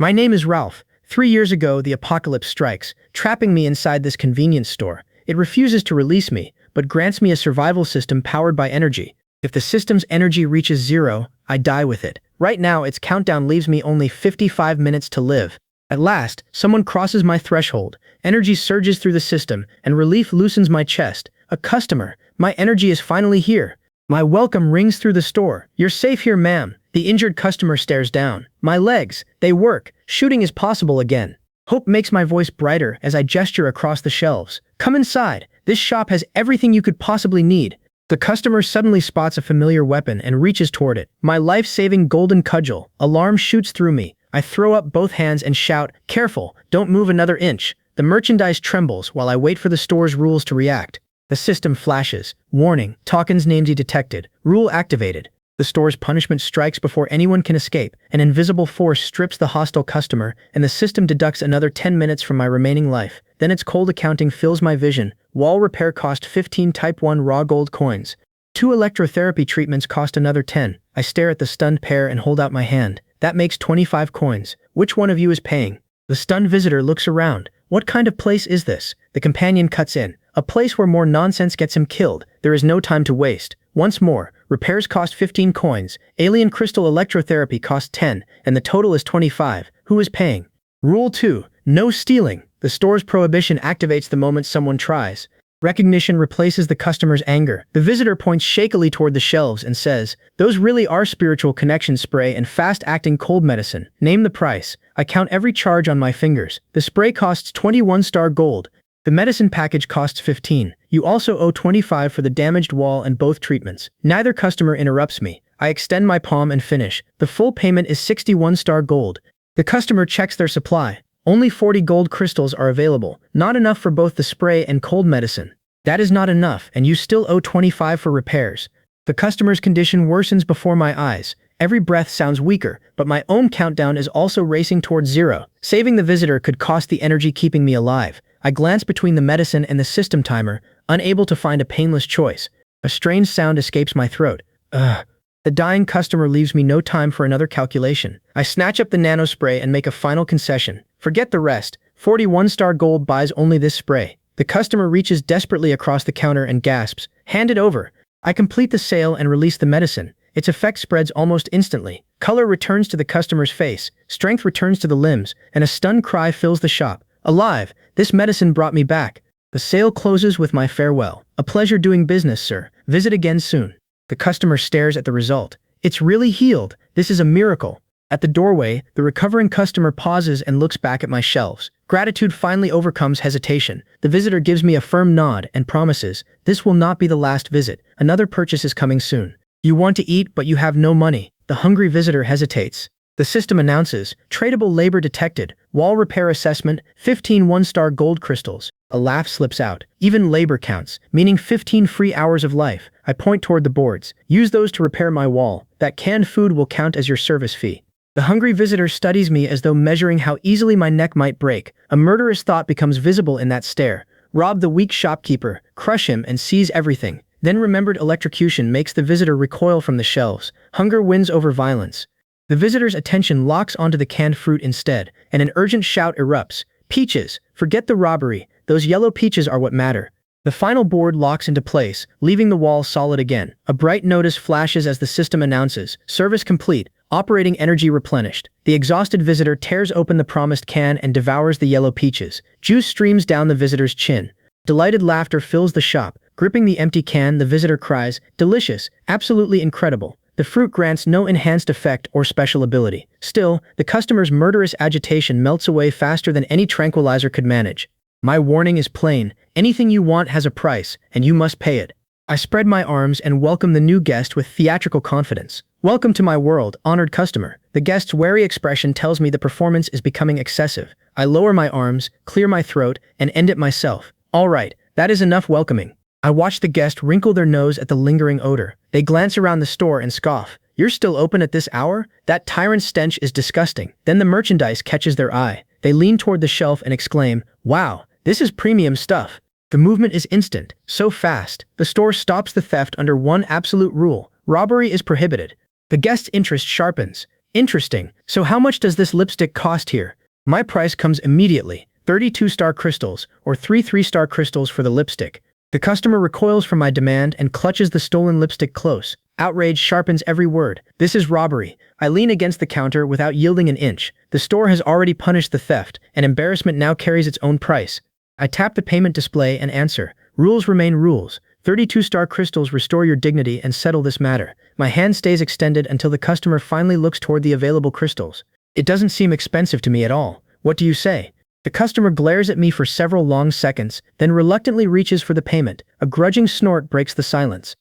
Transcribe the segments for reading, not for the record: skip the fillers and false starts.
My name is Ralph. 3 years ago, the apocalypse strikes, trapping me inside this convenience store. It refuses to release me, but grants me a survival system powered by energy. If the system's energy reaches zero, I die with it. Right now, its countdown leaves me only 55 minutes to live. At last, someone crosses my threshold. Energy surges through the system, and relief loosens my chest. A customer. My energy is finally here. My welcome rings through the store. You're safe here, ma'am. The injured customer stares down. My legs. They work. Shooting is possible again. Hope makes my voice brighter as I gesture across the shelves. Come inside. This shop has everything you could possibly need. The customer suddenly spots a familiar weapon and reaches toward it. My life-saving golden cudgel. Alarm shoots through me. I throw up both hands and shout, "Careful, don't move another inch." The merchandise trembles while I wait for the store's rules to react. The system flashes. Warning, tokens named detected. Rule activated. The store's punishment strikes before anyone can escape. An invisible force strips the hostile customer, and the system deducts another 10 minutes from my remaining life. Then its cold accounting fills my vision. Wall repair cost 15 Type 1 raw gold coins. 2 electrotherapy treatments cost another 10. I stare at the stunned pair and hold out my hand. That makes 25 coins. Which one of you is paying? The stunned visitor looks around. What kind of place is this? The companion cuts in. A place where more nonsense gets him killed. There is no time to waste. Once more, repairs cost 15 coins, alien crystal electrotherapy costs 10, and the total is 25. Who is paying? Rule 2. No stealing. The store's prohibition activates the moment someone tries. Recognition replaces the customer's anger. The visitor points shakily toward the shelves and says, "Those really are spiritual connection spray and fast-acting cold medicine. Name the price." I count every charge on my fingers. The spray costs 21 gold. The medicine package costs 15. You also owe 25 for the damaged wall and both treatments. Neither customer interrupts me. I extend my palm and finish. The full payment is 61 gold. The customer checks their supply. Only 40 gold crystals are available. Not enough for both the spray and cold medicine. That is not enough, and you still owe 25 for repairs. The customer's condition worsens before my eyes. Every breath sounds weaker, but my own countdown is also racing towards zero. Saving the visitor could cost the energy keeping me alive. I glance between the medicine and the system timer, unable to find a painless choice. A strange sound escapes my throat. Ugh. The dying customer leaves me no time for another calculation. I snatch up the nano spray and make a final concession. Forget the rest. 41 gold buys only this spray. The customer reaches desperately across the counter and gasps, "Hand it over." I complete the sale and release the medicine. Its effect spreads almost instantly. Color returns to the customer's face, strength returns to the limbs, and a stunned cry fills the shop. Alive! This medicine brought me back. The sale closes with my farewell. "A pleasure doing business, sir. Visit again soon." The customer stares at the result. "It's really healed. This is a miracle." At the doorway, the recovering customer pauses and looks back at my shelves. Gratitude finally overcomes hesitation. The visitor gives me a firm nod and promises, "This will not be the last visit. Another purchase is coming soon." You want to eat, but you have no money. The hungry visitor hesitates. The system announces, "Tradable labor detected. Wall repair assessment, 15 one-star gold crystals." A laugh slips out. "Even labor counts, meaning 15 free hours of life." I point toward the boards. "Use those to repair my wall. That canned food will count as your service fee." The hungry visitor studies me as though measuring how easily my neck might break. A murderous thought becomes visible in that stare. Rob the weak shopkeeper, crush him, and seize everything. Then remembered electrocution makes the visitor recoil from the shelves. Hunger wins over violence. The visitor's attention locks onto the canned fruit instead, and an urgent shout erupts. "Peaches! Forget the robbery. Those yellow peaches are what matter." The final board locks into place, leaving the wall solid again. A bright notice flashes as the system announces, "Service complete. Operating energy replenished." The exhausted visitor tears open the promised can and devours the yellow peaches. Juice streams down the visitor's chin. Delighted laughter fills the shop. Gripping the empty can, the visitor cries, "Delicious, absolutely incredible." The fruit grants no enhanced effect or special ability. Still, the customer's murderous agitation melts away faster than any tranquilizer could manage. My warning is plain. Anything you want has a price, and you must pay it. I spread my arms and welcome the new guest with theatrical confidence. "Welcome to my world, honored customer." The guest's wary expression tells me the performance is becoming excessive. I lower my arms, clear my throat, and end it myself. "All right, that is enough welcoming." I watch the guest wrinkle their nose at the lingering odor. They glance around the store and scoff. "You're still open at this hour? That tyrant stench is disgusting." Then the merchandise catches their eye. They lean toward the shelf and exclaim, "Wow, this is premium stuff." The movement is instant, so fast. The store stops the theft under one absolute rule: robbery is prohibited. The guest's interest sharpens. Interesting. So how much does this lipstick cost here? My price comes immediately. 32-star crystals, or 3 3-star crystals for the lipstick. The customer recoils from my demand and clutches the stolen lipstick close. Outrage sharpens every word. This is robbery. I lean against the counter without yielding an inch. The store has already punished the theft, and embarrassment now carries its own price. I tap the payment display and answer. Rules remain rules. 32-star crystals restore your dignity and settle this matter. My hand stays extended until the customer finally looks toward the available crystals. It doesn't seem expensive to me at all. What do you say? The customer glares at me for several long seconds, then reluctantly reaches for the payment. A grudging snort breaks the silence.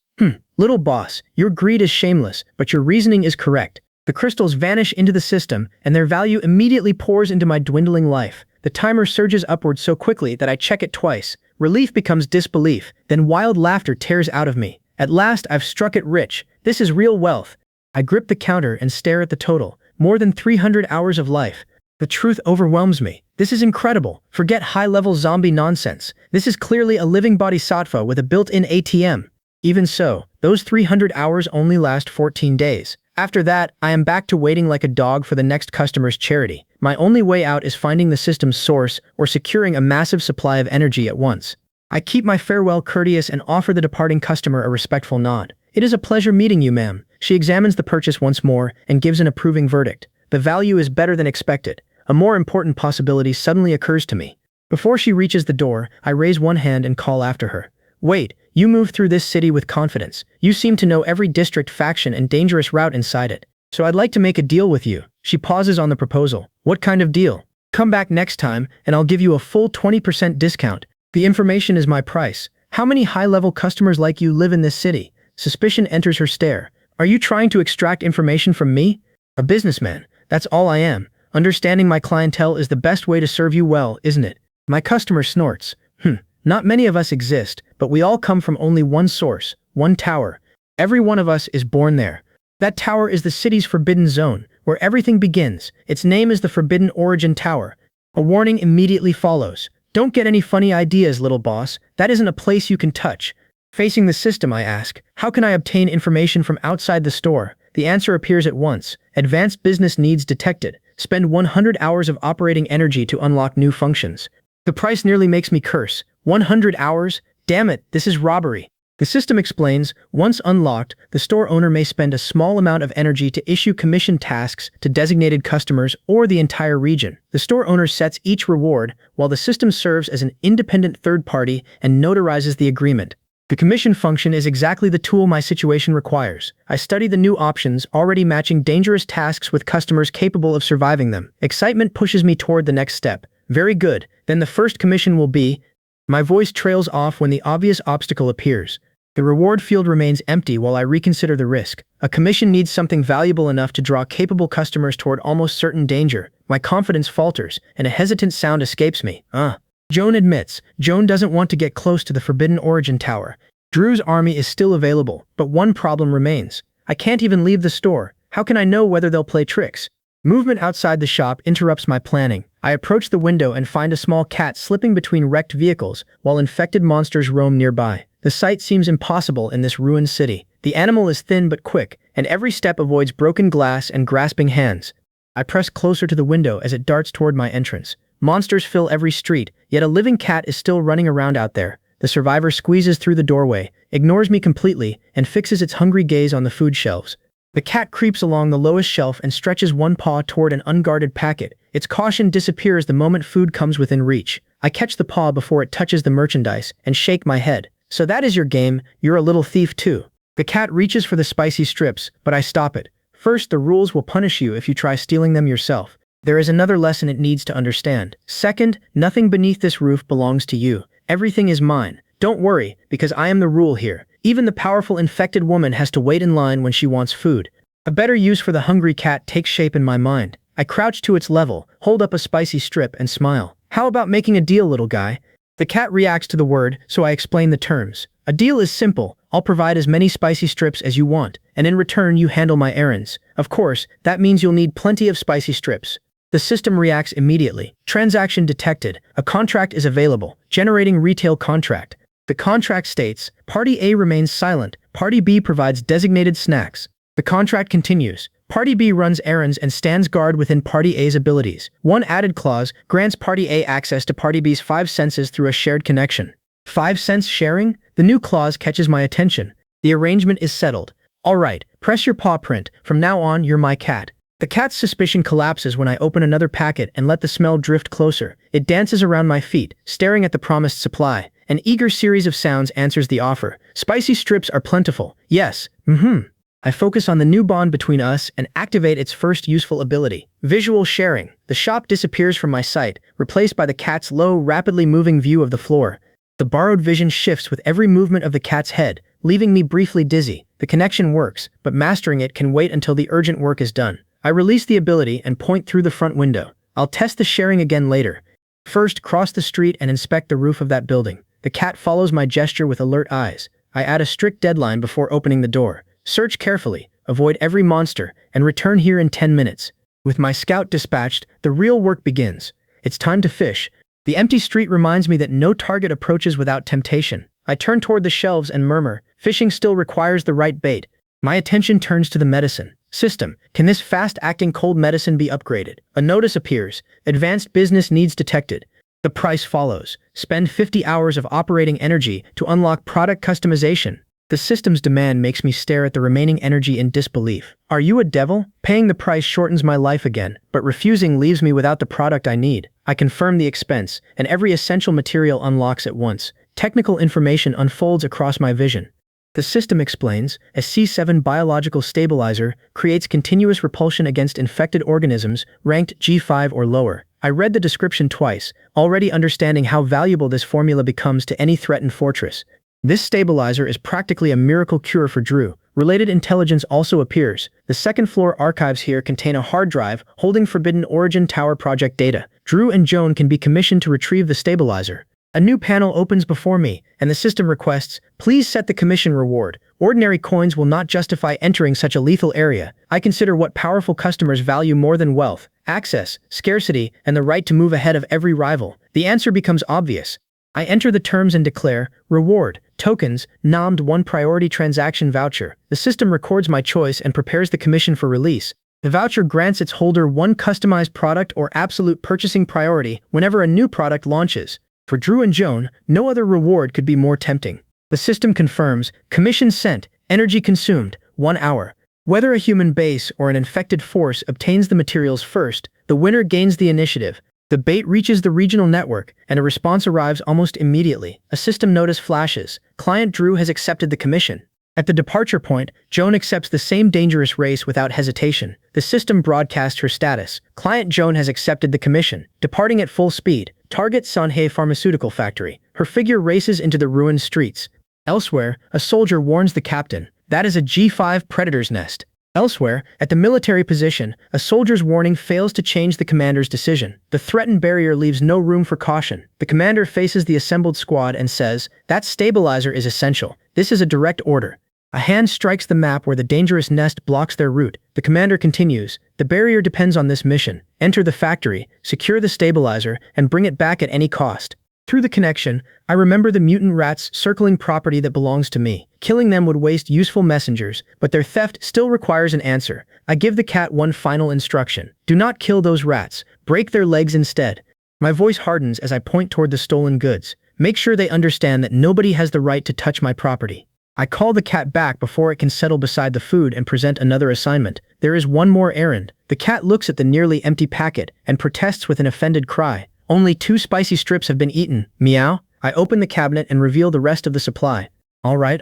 Little boss, your greed is shameless, but your reasoning is correct. The crystals vanish into the system, and their value immediately pours into my dwindling life. The timer surges upward so quickly that I check it twice. Relief becomes disbelief, then wild laughter tears out of me. At last, I've struck it rich. This is real wealth. I grip the counter and stare at the total. More than 300 hours of life. The truth overwhelms me. This is incredible. Forget high-level zombie nonsense. This is clearly a living bodhisattva with a built-in ATM. Even so, those 300 hours only last 14 days. After that, I am back to waiting like a dog for the next customer's charity. My only way out is finding the system's source or securing a massive supply of energy at once. I keep my farewell courteous and offer the departing customer a respectful nod. It is a pleasure meeting you, ma'am. She examines the purchase once more and gives an approving verdict. The value is better than expected. A more important possibility suddenly occurs to me. Before she reaches the door, I raise one hand and call after her. Wait, you move through this city with confidence. You seem to know every district, faction, and dangerous route inside it. So I'd like to make a deal with you. She pauses on the proposal. What kind of deal? Come back next time, and I'll give you a full 20% discount. The information is my price. How many high-level customers like you live in this city? Suspicion enters her stare. Are you trying to extract information from me? A businessman. That's all I am. Understanding my clientele is the best way to serve you well, isn't it? My customer snorts. Not many of us exist, but we all come from only one source, one tower. Every one of us is born there. That tower is the city's forbidden zone, where everything begins. Its name is the Forbidden Origin Tower. A warning immediately follows. Don't get any funny ideas, little boss. That isn't a place you can touch. Facing the system, I ask, how can I obtain information from outside the store? The answer appears at once. Advanced business needs detected. Spend 100 hours of operating energy to unlock new functions. The price nearly makes me curse. 100 hours? Damn it, this is robbery. The system explains, once unlocked, the store owner may spend a small amount of energy to issue commission tasks to designated customers or the entire region. The store owner sets each reward, while the system serves as an independent third party and notarizes the agreement. The commission function is exactly the tool my situation requires. I study the new options, already matching dangerous tasks with customers capable of surviving them. Excitement pushes me toward the next step. Very good, then the first commission will be... My voice trails off when the obvious obstacle appears. The reward field remains empty while I reconsider the risk. A commission needs something valuable enough to draw capable customers toward almost certain danger. My confidence falters, and a hesitant sound escapes me. Joan admits. Joan doesn't want to get close to the Forbidden Origin Tower. Drew's army is still available, but one problem remains. I can't even leave the store. How can I know whether they'll play tricks? Movement outside the shop interrupts my planning. I approach the window and find a small cat slipping between wrecked vehicles, while infected monsters roam nearby. The sight seems impossible in this ruined city. The animal is thin but quick, and every step avoids broken glass and grasping hands. I press closer to the window as it darts toward my entrance. Monsters fill every street, yet a living cat is still running around out there. The survivor squeezes through the doorway, ignores me completely, and fixes its hungry gaze on the food shelves. The cat creeps along the lowest shelf and stretches one paw toward an unguarded packet. Its caution disappears the moment food comes within reach. I catch the paw before it touches the merchandise and shake my head. So that is your game, you're a little thief too. The cat reaches for the spicy strips, but I stop it. First, the rules will punish you if you try stealing them yourself. There is another lesson it needs to understand. Second, nothing beneath this roof belongs to you. Everything is mine. Don't worry, because I am the rule here. Even the powerful infected woman has to wait in line when she wants food. A better use for the hungry cat takes shape in my mind. I crouch to its level, hold up a spicy strip, and smile. How about making a deal, little guy? The cat reacts to the word, so I explain the terms. A deal is simple. I'll provide as many spicy strips as you want, and in return you handle my errands. Of course, that means you'll need plenty of spicy strips. The system reacts immediately. Transaction detected. A contract is available. Generating retail contract. The contract states, Party A remains silent. Party B provides designated snacks. The contract continues. Party B runs errands and stands guard within Party A's abilities. One added clause grants Party A access to Party B's 5 senses through a shared connection. 5 sense sharing? The new clause catches my attention. The arrangement is settled. Alright, press your paw print. From now on, you're my cat. The cat's suspicion collapses when I open another packet and let the smell drift closer. It dances around my feet, staring at the promised supply. An eager series of sounds answers the offer. Spicy strips are plentiful. Yes, I focus on the new bond between us and activate its first useful ability. Visual sharing. The shop disappears from my sight, replaced by the cat's low, rapidly moving view of the floor. The borrowed vision shifts with every movement of the cat's head, leaving me briefly dizzy. The connection works, but mastering it can wait until the urgent work is done. I release the ability and point through the front window. I'll test the sharing again later. First, cross the street and inspect the roof of that building. The cat follows my gesture with alert eyes. I add a strict deadline before opening the door. Search carefully, avoid every monster, and return here in 10 minutes. With my scout dispatched, the real work begins. It's time to fish. The empty street reminds me that no target approaches without temptation. I turn toward the shelves and murmur, fishing still requires the right bait. My attention turns to the medicine. System, can this fast-acting cold medicine be upgraded? A notice appears. Advanced business needs detected. The price follows. Spend 50 hours of operating energy to unlock product customization. The system's demand makes me stare at the remaining energy in disbelief. Are you a devil? Paying the price shortens my life again, but refusing leaves me without the product I need. I confirm the expense, and every essential material unlocks at once. Technical information unfolds across my vision. The system explains, a C7 biological stabilizer creates continuous repulsion against infected organisms ranked G5 or lower. I read the description twice, already understanding how valuable this formula becomes to any threatened fortress. This stabilizer is practically a miracle cure for Drew. Related intelligence also appears. The second-floor archives here contain a hard drive holding Forbidden Origin Tower project data. Drew and Joan can be commissioned to retrieve the stabilizer. A new panel opens before me, and the system requests, please set the commission reward. Ordinary coins will not justify entering such a lethal area. I consider what powerful customers value more than wealth, access, scarcity, and the right to move ahead of every rival. The answer becomes obvious. I enter the terms and declare, reward, tokens, nommed 1 priority transaction voucher. The system records my choice and prepares the commission for release. The voucher grants its holder 1 customized product or absolute purchasing priority whenever a new product launches. For Drew and Joan, no other reward could be more tempting. The system confirms, commission sent, energy consumed, 1 hour. Whether a human base or an infected force obtains the materials first, the winner gains the initiative. The bait reaches the regional network, and a response arrives almost immediately. A system notice flashes. Client Drew has accepted the commission. At the departure point, Joan accepts the same dangerous race without hesitation. The system broadcasts her status. Client Joan has accepted the commission. Departing at full speed. Target Sanhei Pharmaceutical Factory. Her figure races into the ruined streets. Elsewhere, a soldier warns the captain. That is a G5 predator's nest. Elsewhere, at the military position, a soldier's warning fails to change the commander's decision. The threatened barrier leaves no room for caution. The commander faces the assembled squad and says, that stabilizer is essential. This is a direct order. A hand strikes the map where the dangerous nest blocks their route. The commander continues, the barrier depends on this mission. Enter the factory, secure the stabilizer, and bring it back at any cost. Through the connection, I remember the mutant rats circling property that belongs to me. Killing them would waste useful messengers, but their theft still requires an answer. I give the cat 1 final instruction. Do not kill those rats. Break their legs instead. My voice hardens as I point toward the stolen goods. Make sure they understand that nobody has the right to touch my property. I call the cat back before it can settle beside the food and present another assignment. There is one more errand. The cat looks at the nearly empty packet and protests with an offended cry. Only 2 spicy strips have been eaten. Meow. I open the cabinet and reveal the rest of the supply. All right.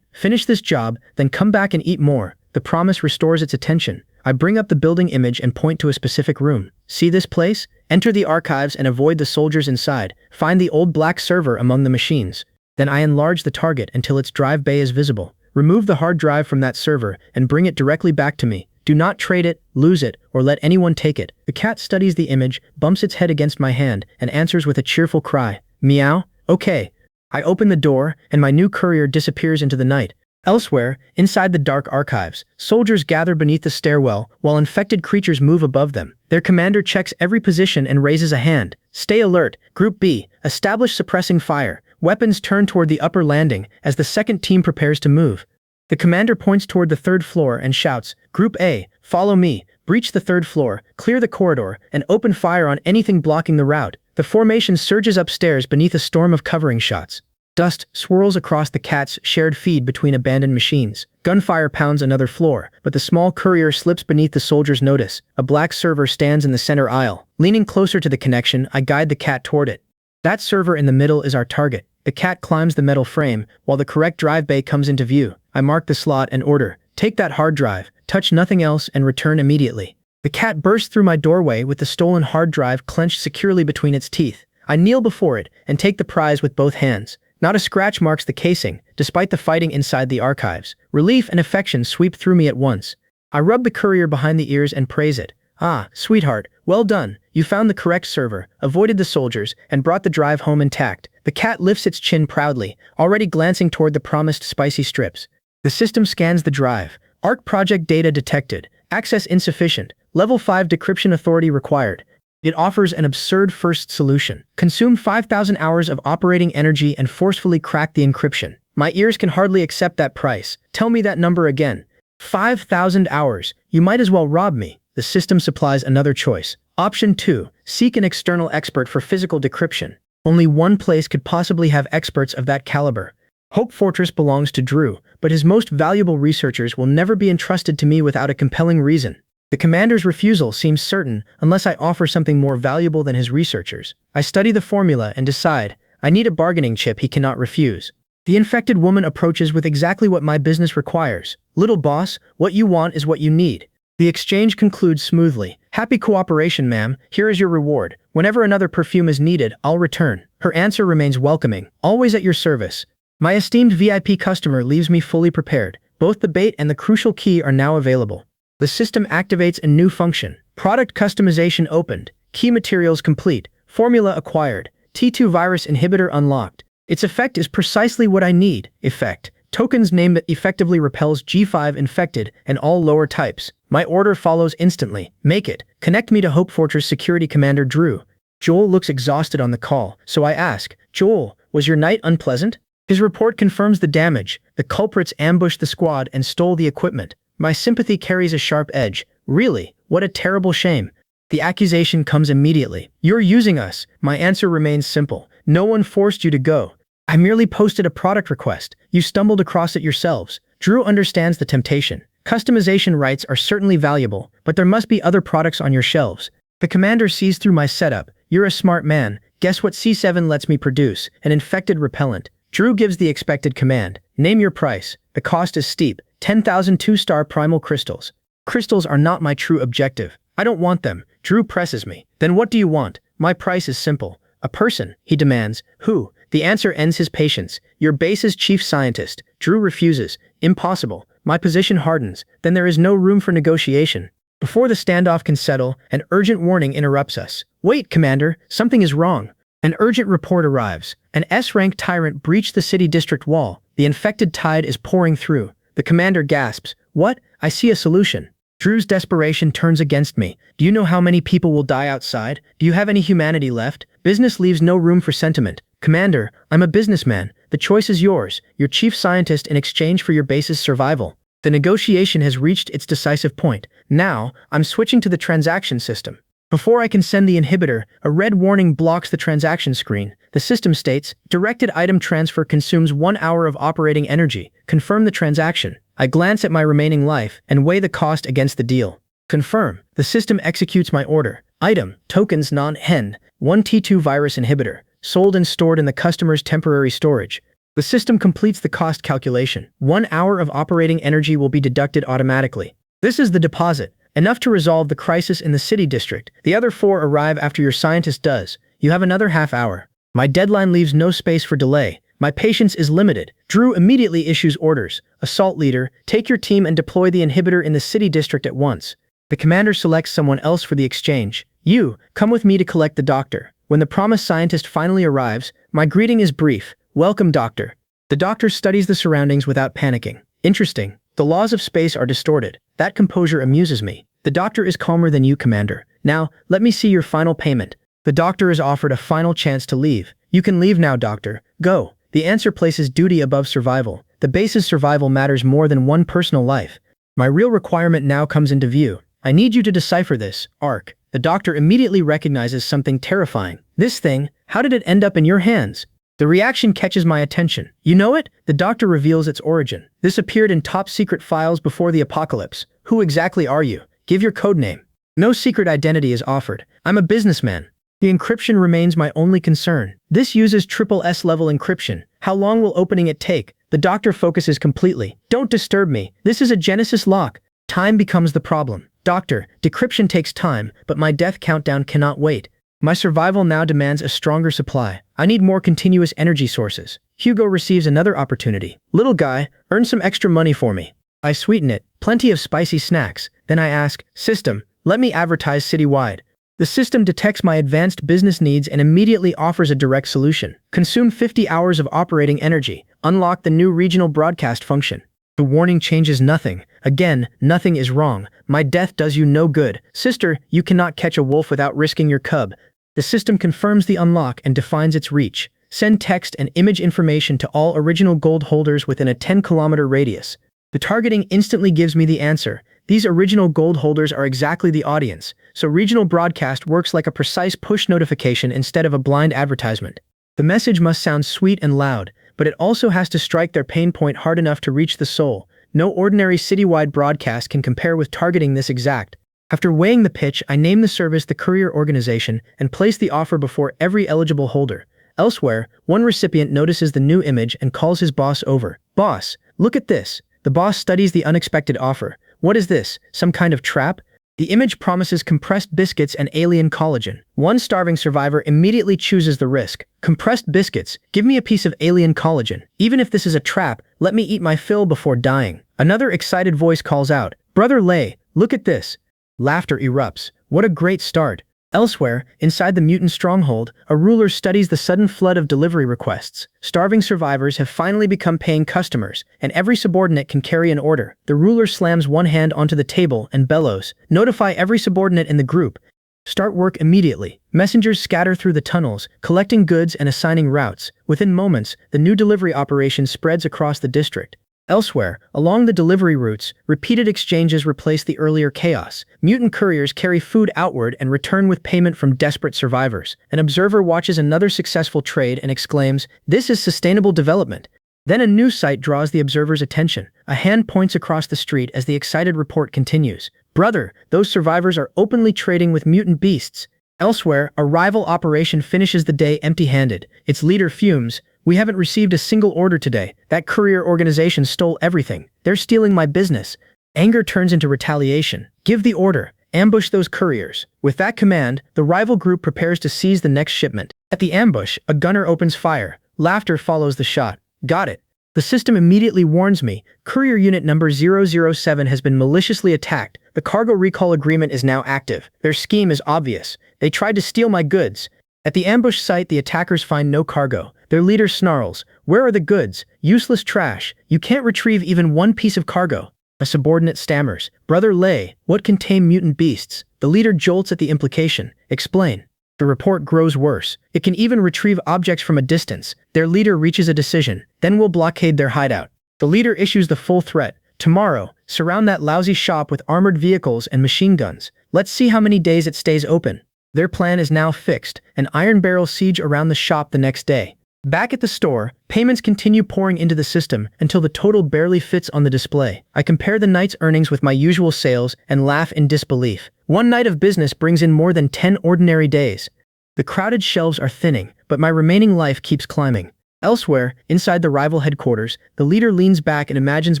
Finish this job, then come back and eat more. The promise restores its attention. I bring up the building image and point to a specific room. See this place? Enter the archives and avoid the soldiers inside. Find the old black server among the machines. Then I enlarge the target until its drive bay is visible. Remove the hard drive from that server and bring it directly back to me. Do not trade it, lose it, or let anyone take it. The cat studies the image, bumps its head against my hand, and answers with a cheerful cry. Meow. Okay. I open the door, and my new courier disappears into the night. Elsewhere, inside the dark archives, soldiers gather beneath the stairwell while infected creatures move above them. Their commander checks every position and raises a hand. Stay alert. Group B. Establish suppressing fire. Weapons turn toward the upper landing as the second team prepares to move. The commander points toward the third floor and shouts, "Group A, follow me, breach the third floor, clear the corridor, and open fire on anything blocking the route." The formation surges upstairs beneath a storm of covering shots. Dust swirls across the cat's shared feed between abandoned machines. Gunfire pounds another floor, but the small courier slips beneath the soldier's notice. A black server stands in the center aisle. Leaning closer to the connection, I guide the cat toward it. That server in the middle is our target. The cat climbs the metal frame, while the correct drive bay comes into view. I mark the slot and order, "Take that hard drive, touch nothing else, and return immediately." The cat bursts through my doorway with the stolen hard drive clenched securely between its teeth. I kneel before it and take the prize with both hands. Not a scratch marks the casing, despite the fighting inside the archives. Relief and affection sweep through me at once. I rub the courier behind the ears and praise it. "Ah, sweetheart, well done. You found the correct server, avoided the soldiers, and brought the drive home intact." The cat lifts its chin proudly, already glancing toward the promised spicy strips. The system scans the drive. ARC project data detected. Access insufficient. Level 5 decryption authority required. It offers an absurd first solution. Consume 5,000 hours of operating energy and forcefully crack the encryption. My ears can hardly accept that price. Tell me that number again. 5,000 hours. You might as well rob me. The system supplies another choice. Option 2. Seek an external expert for physical decryption. Only one place could possibly have experts of that caliber. Hope Fortress belongs to Drew, but his most valuable researchers will never be entrusted to me without a compelling reason. The commander's refusal seems certain unless I offer something more valuable than his researchers. I study the formula and decide, I need a bargaining chip he cannot refuse. The infected woman approaches with exactly what my business requires. "Little boss, what you want is what you need." The exchange concludes smoothly. "Happy cooperation, ma'am. Here is your reward. Whenever another perfume is needed, I'll return." Her answer remains welcoming. "Always at your service." My esteemed VIP customer leaves me fully prepared. Both the bait and the crucial key are now available. The system activates a new function. Product customization opened. Key materials complete. Formula acquired. T2 virus inhibitor unlocked. Its effect is precisely what I need. Effect. Token's name that effectively repels G5 infected and all lower types. My order follows instantly. Make it. Connect me to Hope Fortress Security Commander Drew. Joel looks exhausted on the call, so I ask, "Joel, was your night unpleasant?" His report confirms the damage. The culprits ambushed the squad and stole the equipment. My sympathy carries a sharp edge. "Really? What a terrible shame." The accusation comes immediately. "You're using us." My answer remains simple. "No one forced you to go. I merely posted a product request. You stumbled across it yourselves." Drew understands the temptation. Customization rights are certainly valuable, but there must be other products on your shelves. The commander sees through my setup. "You're a smart man. Guess what C7 lets me produce? An infected repellent." Drew gives the expected command. "Name your price." The cost is steep. 10,000 2-star primal crystals. Crystals are not my true objective. I don't want them. Drew presses me. "Then what do you want?" My price is simple. "A person," he demands. "Who?" The answer ends his patience. "Your base's chief scientist." Drew refuses. "Impossible." My position hardens. Then there is no room for negotiation. Before the standoff can settle, an urgent warning interrupts us. "Wait, Commander, something is wrong." An urgent report arrives. An S-rank tyrant breached the city district wall. The infected tide is pouring through. The commander gasps. "What? I see a solution." Drew's desperation turns against me. "Do you know how many people will die outside? Do you have any humanity left?" Business leaves no room for sentiment. "Commander, I'm a businessman. The choice is yours. Your chief scientist in exchange for your base's survival." The negotiation has reached its decisive point. Now, I'm switching to the transaction system. Before I can send the inhibitor, a red warning blocks the transaction screen. The system states, "Directed item transfer consumes 1 hour of operating energy. Confirm the transaction." I glance at my remaining life and weigh the cost against the deal. Confirm. The system executes my order. Item, tokens non-hen, 1 T2 virus inhibitor, sold and stored in the customer's temporary storage. The system completes the cost calculation. 1 hour of operating energy will be deducted automatically. This is the deposit. Enough to resolve the crisis in the city district. The other 4 arrive after your scientist does. You have another half hour. My deadline leaves no space for delay. My patience is limited. Drew immediately issues orders. "Assault leader, take your team and deploy the inhibitor in the city district at once." The commander selects someone else for the exchange. "You, come with me to collect the doctor." When the promised scientist finally arrives, my greeting is brief. "Welcome, doctor." The doctor studies the surroundings without panicking. "Interesting. The laws of space are distorted." That composure amuses me. "The doctor is calmer than you, Commander. Now, let me see your final payment." The doctor is offered a final chance to leave. "You can leave now, doctor. Go." The answer places duty above survival. the base's survival matters more than one personal life. My real requirement now comes into view. I need you to decipher this, Ark. The doctor immediately recognizes something terrifying. This thing, how did it end up in your hands? The reaction catches my attention. You know it? The doctor reveals its origin. This appeared in top-secret files before the apocalypse. Who exactly are you? Give your code name. No secret identity is offered. I'm a businessman. The encryption remains my only concern. This uses triple S level encryption. How long will opening it take? The doctor focuses completely. Don't disturb me. This is a Genesis lock. Time becomes the problem. Doctor, decryption takes time, but my death countdown cannot wait. My survival now demands a stronger supply. I need more continuous energy sources. Hugo receives another opportunity. Little guy, earn some extra money for me. I sweeten it. Plenty of spicy snacks. Then I ask, System, let me advertise citywide. The system detects my advanced business needs and immediately offers a direct solution. Consume 50 hours of operating energy. Unlock the new regional broadcast function. The warning changes nothing. Again, nothing is wrong. My death does you no good. Sister, you cannot catch a wolf without risking your cub. The system confirms the unlock and defines its reach. Send text and image information to all original gold holders within a 10-kilometer radius. The targeting instantly gives me the answer. These original gold holders are exactly the audience, so regional broadcast works like a precise push notification instead of a blind advertisement. The message must sound sweet and loud, but it also has to strike their pain point hard enough to reach the soul. No ordinary citywide broadcast can compare with targeting this exact. After weighing the pitch, I name the service the courier organization and place the offer before every eligible holder. Elsewhere, one recipient notices the new image and calls his boss over. Boss, look at this. The boss studies the unexpected offer. What is this? Some kind of trap? The image promises compressed biscuits and alien collagen. One starving survivor immediately chooses the risk. Compressed biscuits, give me a piece of alien collagen. Even if this is a trap, let me eat my fill before dying. Another excited voice calls out, Brother Lei, look at this. Laughter erupts. What a great start. Elsewhere, inside the mutant stronghold, a ruler studies the sudden flood of delivery requests. Starving survivors have finally become paying customers, and every subordinate can carry an order. The ruler slams one hand onto the table and bellows, notify every subordinate in the group. Start work immediately. Messengers scatter through the tunnels, collecting goods and assigning routes. Within moments, the new delivery operation spreads across the district. Elsewhere, along the delivery routes, repeated exchanges replace the earlier chaos. Mutant couriers carry food outward and return with payment from desperate survivors. An observer watches another successful trade and exclaims, "This is sustainable development." Then a new sight draws the observer's attention. A hand points across the street as the excited report continues. "Brother, those survivors are openly trading with mutant beasts." Elsewhere, a rival operation finishes the day empty-handed. Its leader fumes. "We haven't received a single order today. That courier organization stole everything. They're stealing my business." Anger turns into retaliation. "Give the order. Ambush those couriers." With that command, the rival group prepares to seize the next shipment. At the ambush, a gunner opens fire. Laughter follows the shot. "Got it." The system immediately warns me. Courier unit number 007 has been maliciously attacked. The cargo recall agreement is now active. Their scheme is obvious. They tried to steal my goods. At the ambush site, the attackers find no cargo. Their leader snarls, "Where are the goods? Useless trash. You can't retrieve even one piece of cargo." A subordinate stammers, "Brother Lei, what can tame mutant beasts?" The leader jolts at the implication. "Explain." The report grows worse. "It can even retrieve objects from a distance." Their leader reaches a decision. "Then we'll blockade their hideout." The leader issues the full threat. "Tomorrow, surround that lousy shop with armored vehicles and machine guns. Let's see how many days it stays open." Their plan is now fixed, an iron barrel siege around the shop the next day. Back at the store, payments continue pouring into the system until the total barely fits on the display. I compare the night's earnings with my usual sales and laugh in disbelief. One night of business brings in more than 10 ordinary days. The crowded shelves are thinning, but my remaining life keeps climbing. Elsewhere, inside the rival headquarters, the leader leans back and imagines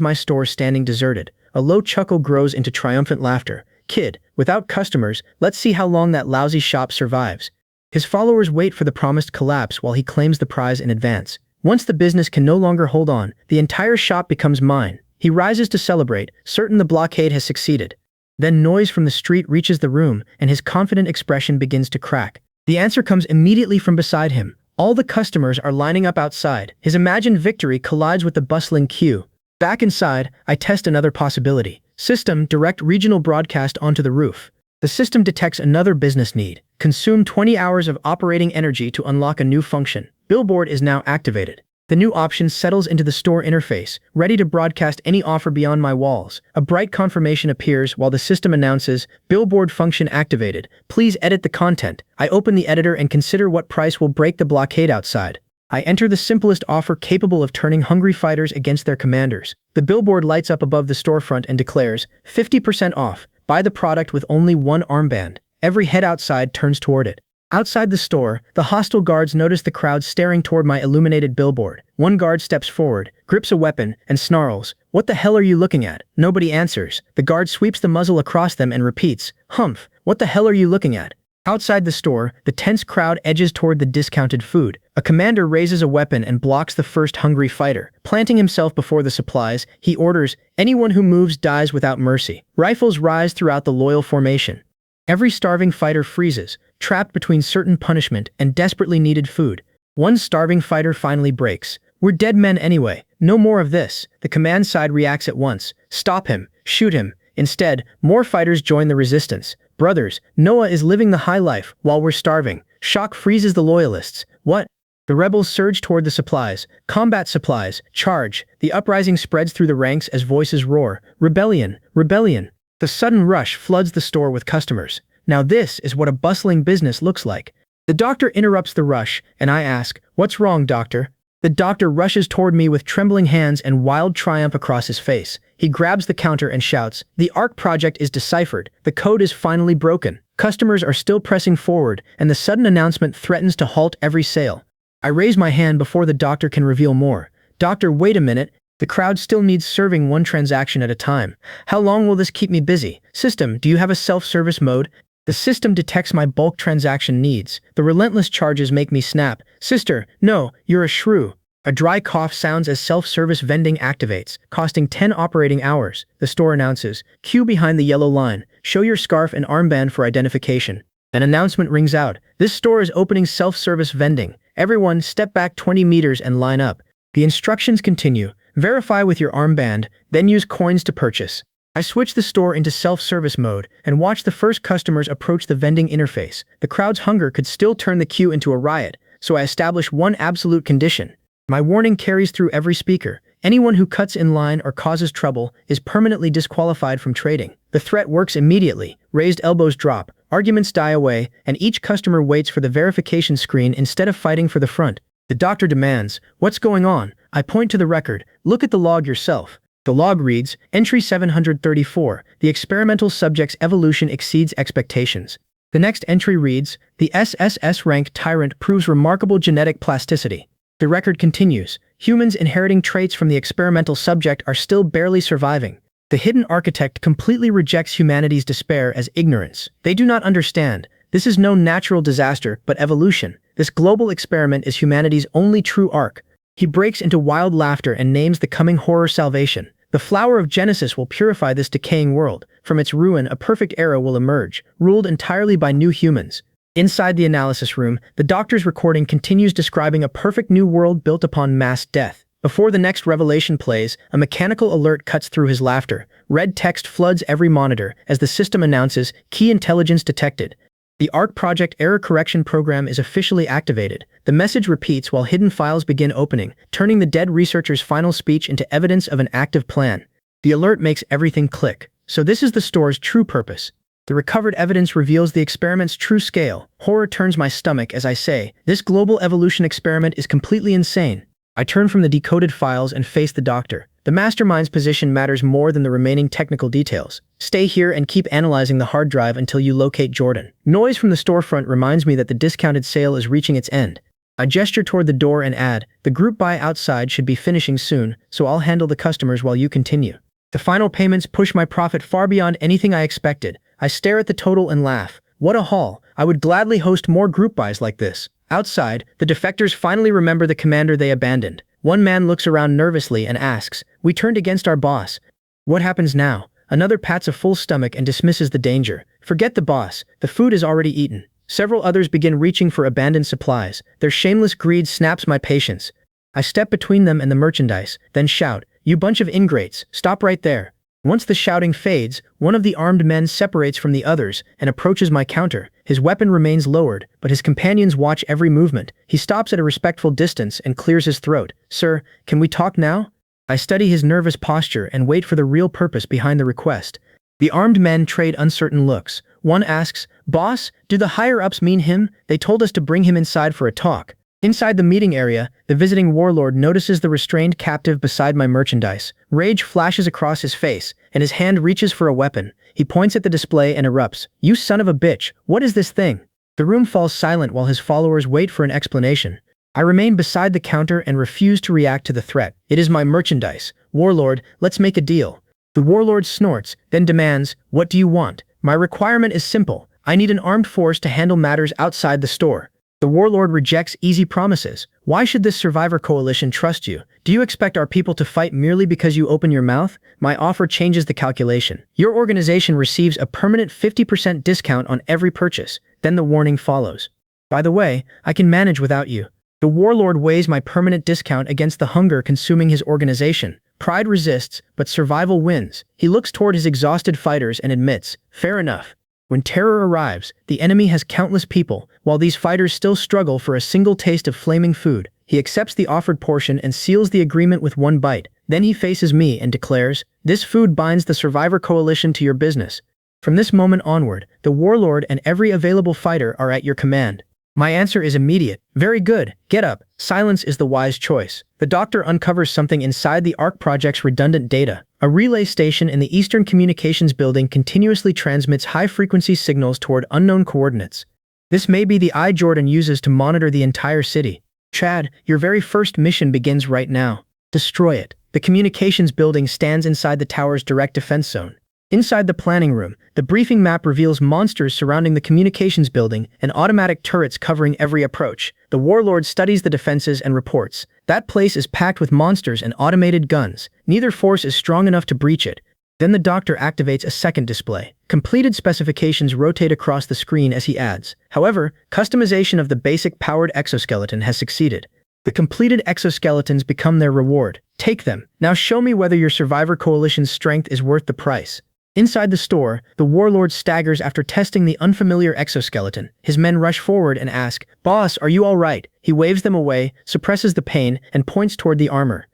my store standing deserted. A low chuckle grows into triumphant laughter. "Kid, without customers, let's see how long that lousy shop survives." His followers wait for the promised collapse while he claims the prize in advance. Once the business can no longer hold on, the entire shop becomes mine. He rises to celebrate, certain the blockade has succeeded. Then noise from the street reaches the room, and his confident expression begins to crack. The answer comes immediately from beside him. All the customers are lining up outside. His imagined victory collides with the bustling queue. Back inside, I test another possibility. System, direct regional broadcast onto the roof. The system detects another business need. Consume 20 hours of operating energy to unlock a new function. Billboard is now activated. The new option settles into the store interface, ready to broadcast any offer beyond my walls. A bright confirmation appears while the system announces, "Billboard function activated. Please edit the content." I open the editor and consider what price will break the blockade outside. I enter the simplest offer capable of turning hungry fighters against their commanders. The billboard lights up above the storefront and declares, 50% off. Buy the product with only one armband. Every head outside turns toward it. Outside the store, the hostile guards notice the crowd staring toward my illuminated billboard. One guard steps forward, grips a weapon, and snarls, "What the hell are you looking at?" Nobody answers. The guard sweeps the muzzle across them and repeats, "Humph, what the hell are you looking at?" Outside the store, the tense crowd edges toward the discounted food. A commander raises a weapon and blocks the first hungry fighter. Planting himself before the supplies, he orders, "Anyone who moves dies without mercy." Rifles rise throughout the loyal formation. Every starving fighter freezes, trapped between certain punishment and desperately needed food. One starving fighter finally breaks. "We're dead men anyway. No more of this." The command side reacts at once. "Stop him. Shoot him." Instead, more fighters join the resistance. "Brothers, Noah is living the high life while we're starving." Shock freezes the loyalists. "What?" The rebels surge toward the supplies. "Combat supplies. Charge." The uprising spreads through the ranks as voices roar. "Rebellion! Rebellion!" The sudden rush floods the store with customers. Now this is what a bustling business looks like. The doctor interrupts the rush, and I ask, "What's wrong, doctor?" The doctor rushes toward me with trembling hands and wild triumph across his face. He grabs the counter and shouts, "The ARC project is deciphered. The code is finally broken." Customers are still pressing forward, and the sudden announcement threatens to halt every sale. I raise my hand before the doctor can reveal more. "Doctor, wait a minute. The crowd still needs serving one transaction at a time. How long will this keep me busy? System, do you have a self-service mode?" The system detects my bulk transaction needs. The relentless charges make me snap. "Sister, no, you're a shrew." A dry cough sounds as self-service vending activates, costing 10 operating hours. The store announces, "Queue behind the yellow line. Show your scarf and armband for identification." An announcement rings out. "This store is opening self-service vending. Everyone step back 20 meters and line up." The instructions continue. "Verify with your armband, then use coins to purchase." I switch the store into self-service mode and watch the first customers approach the vending interface. The crowd's hunger could still turn the queue into a riot, so I establish one absolute condition. My warning carries through every speaker. Anyone who cuts in line or causes trouble is permanently disqualified from trading. The threat works immediately. Raised elbows drop, arguments die away, and each customer waits for the verification screen instead of fighting for the front. The doctor demands, "What's going on?" I point to the record. "Look at the log yourself." The log reads, "Entry 734, the experimental subject's evolution exceeds expectations." The next entry reads, "The SSS rank tyrant proves remarkable genetic plasticity." The record continues, "Humans inheriting traits from the experimental subject are still barely surviving." The hidden architect completely rejects humanity's despair as ignorance. They do not understand. This is no natural disaster, but evolution. This global experiment is humanity's only true arc. He breaks into wild laughter and names the coming horror salvation. The flower of Genesis will purify this decaying world. From its ruin, a perfect era will emerge, ruled entirely by new humans. Inside the analysis room, the doctor's recording continues describing a perfect new world built upon mass death. Before the next revelation plays, a mechanical alert cuts through his laughter. Red text floods every monitor as the system announces, "Key intelligence detected." The ARC Project Error Correction Program is officially activated. The message repeats while hidden files begin opening, turning the dead researcher's final speech into evidence of an active plan. The alert makes everything click. So this is the store's true purpose. The recovered evidence reveals the experiment's true scale. Horror turns my stomach as I say, "This global evolution experiment is completely insane." I turn from the decoded files and face the doctor. The mastermind's position matters more than the remaining technical details. Stay here and keep analyzing the hard drive until you locate Jordan. Noise from the storefront reminds me that the discounted sale is reaching its end. I gesture toward the door and add, "The group buy outside should be finishing soon, so I'll handle the customers while you continue." The final payments push my profit far beyond anything I expected. I stare at the total and laugh. What a haul! I would gladly host more group buys like this. Outside, the defectors finally remember the commander they abandoned. One man looks around nervously and asks, "We turned against our boss. What happens now?" Another pats a full stomach and dismisses the danger. "Forget the boss. The food is already eaten." Several others begin reaching for abandoned supplies. Their shameless greed snaps my patience. I step between them and the merchandise, then shout, "You bunch of ingrates, stop right there." Once the shouting fades, one of the armed men separates from the others and approaches my counter. His weapon remains lowered, but his companions watch every movement. He stops at a respectful distance and clears his throat. "Sir, can we talk now?" I study his nervous posture and wait for the real purpose behind the request. The armed men trade uncertain looks. One asks, "Boss, do the higher-ups mean him? They told us to bring him inside for a talk." Inside the meeting area, the visiting warlord notices the restrained captive beside my merchandise. Rage flashes across his face, and his hand reaches for a weapon. He points at the display and erupts. "You son of a bitch, what is this thing?" The room falls silent while his followers wait for an explanation. I remain beside the counter and refuse to react to the threat. "It is my merchandise. Warlord, let's make a deal." The warlord snorts, then demands, "What do you want?" "My requirement is simple. I need an armed force to handle matters outside the store." The warlord rejects easy promises. "Why should this survivor coalition trust you? Do you expect our people to fight merely because you open your mouth?" My offer changes the calculation. "Your organization receives a permanent 50% discount on every purchase." Then the warning follows. "By the way, I can manage without you." The warlord weighs my permanent discount against the hunger consuming his organization. Pride resists, but survival wins. He looks toward his exhausted fighters and admits, "Fair enough." When terror arrives, the enemy has countless people, while these fighters still struggle for a single taste of flaming food. He accepts the offered portion and seals the agreement with one bite. Then he faces me and declares, "This food binds the survivor coalition to your business. From this moment onward, the warlord and every available fighter are at your command." My answer is immediate. "Very good. Get up." Silence is the wise choice. The doctor uncovers something inside the ARC project's redundant data. A relay station in the Eastern Communications Building continuously transmits high-frequency signals toward unknown coordinates. This may be the eye Jordan uses to monitor the entire city. "Chad, your very first mission begins right now. Destroy it." The communications building stands inside the tower's direct defense zone. Inside the planning room, the briefing map reveals monsters surrounding the communications building and automatic turrets covering every approach. The warlord studies the defenses and reports. "That place is packed with monsters and automated guns. Neither force is strong enough to breach it." Then the doctor activates a second display. Completed specifications rotate across the screen as he adds. However, customization of the basic powered exoskeleton has succeeded. The completed exoskeletons become their reward. "Take them. Now show me whether your survivor coalition's strength is worth the price." Inside the store, the warlord staggers after testing the unfamiliar exoskeleton. His men rush forward and ask, "Boss, are you all right?" He waves them away, suppresses the pain, and points toward the armor.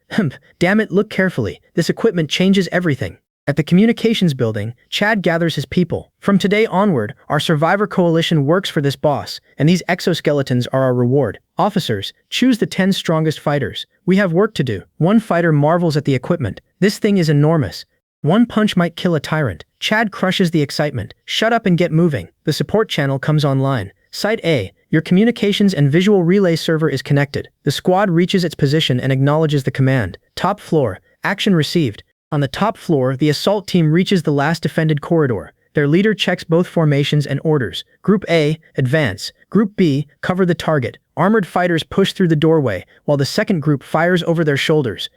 Damn it, look carefully. This equipment changes everything." At the communications building, Chad gathers his people. "From today onward, our survivor coalition works for this boss, and these exoskeletons are our reward. Officers, choose the 10 strongest fighters. We have work to do." One fighter marvels at the equipment. "This thing is enormous. One punch might kill a tyrant." Chad crushes the excitement. "Shut up and get moving." The support channel comes online. Site A, your communications and visual relay server is connected. The squad reaches its position and acknowledges the command. Top floor, action received. On the top floor, the assault team reaches the last defended corridor. Their leader checks both formations and orders. Group A, advance. Group B, cover the target. Armored fighters push through the doorway, while the second group fires over their shoulders.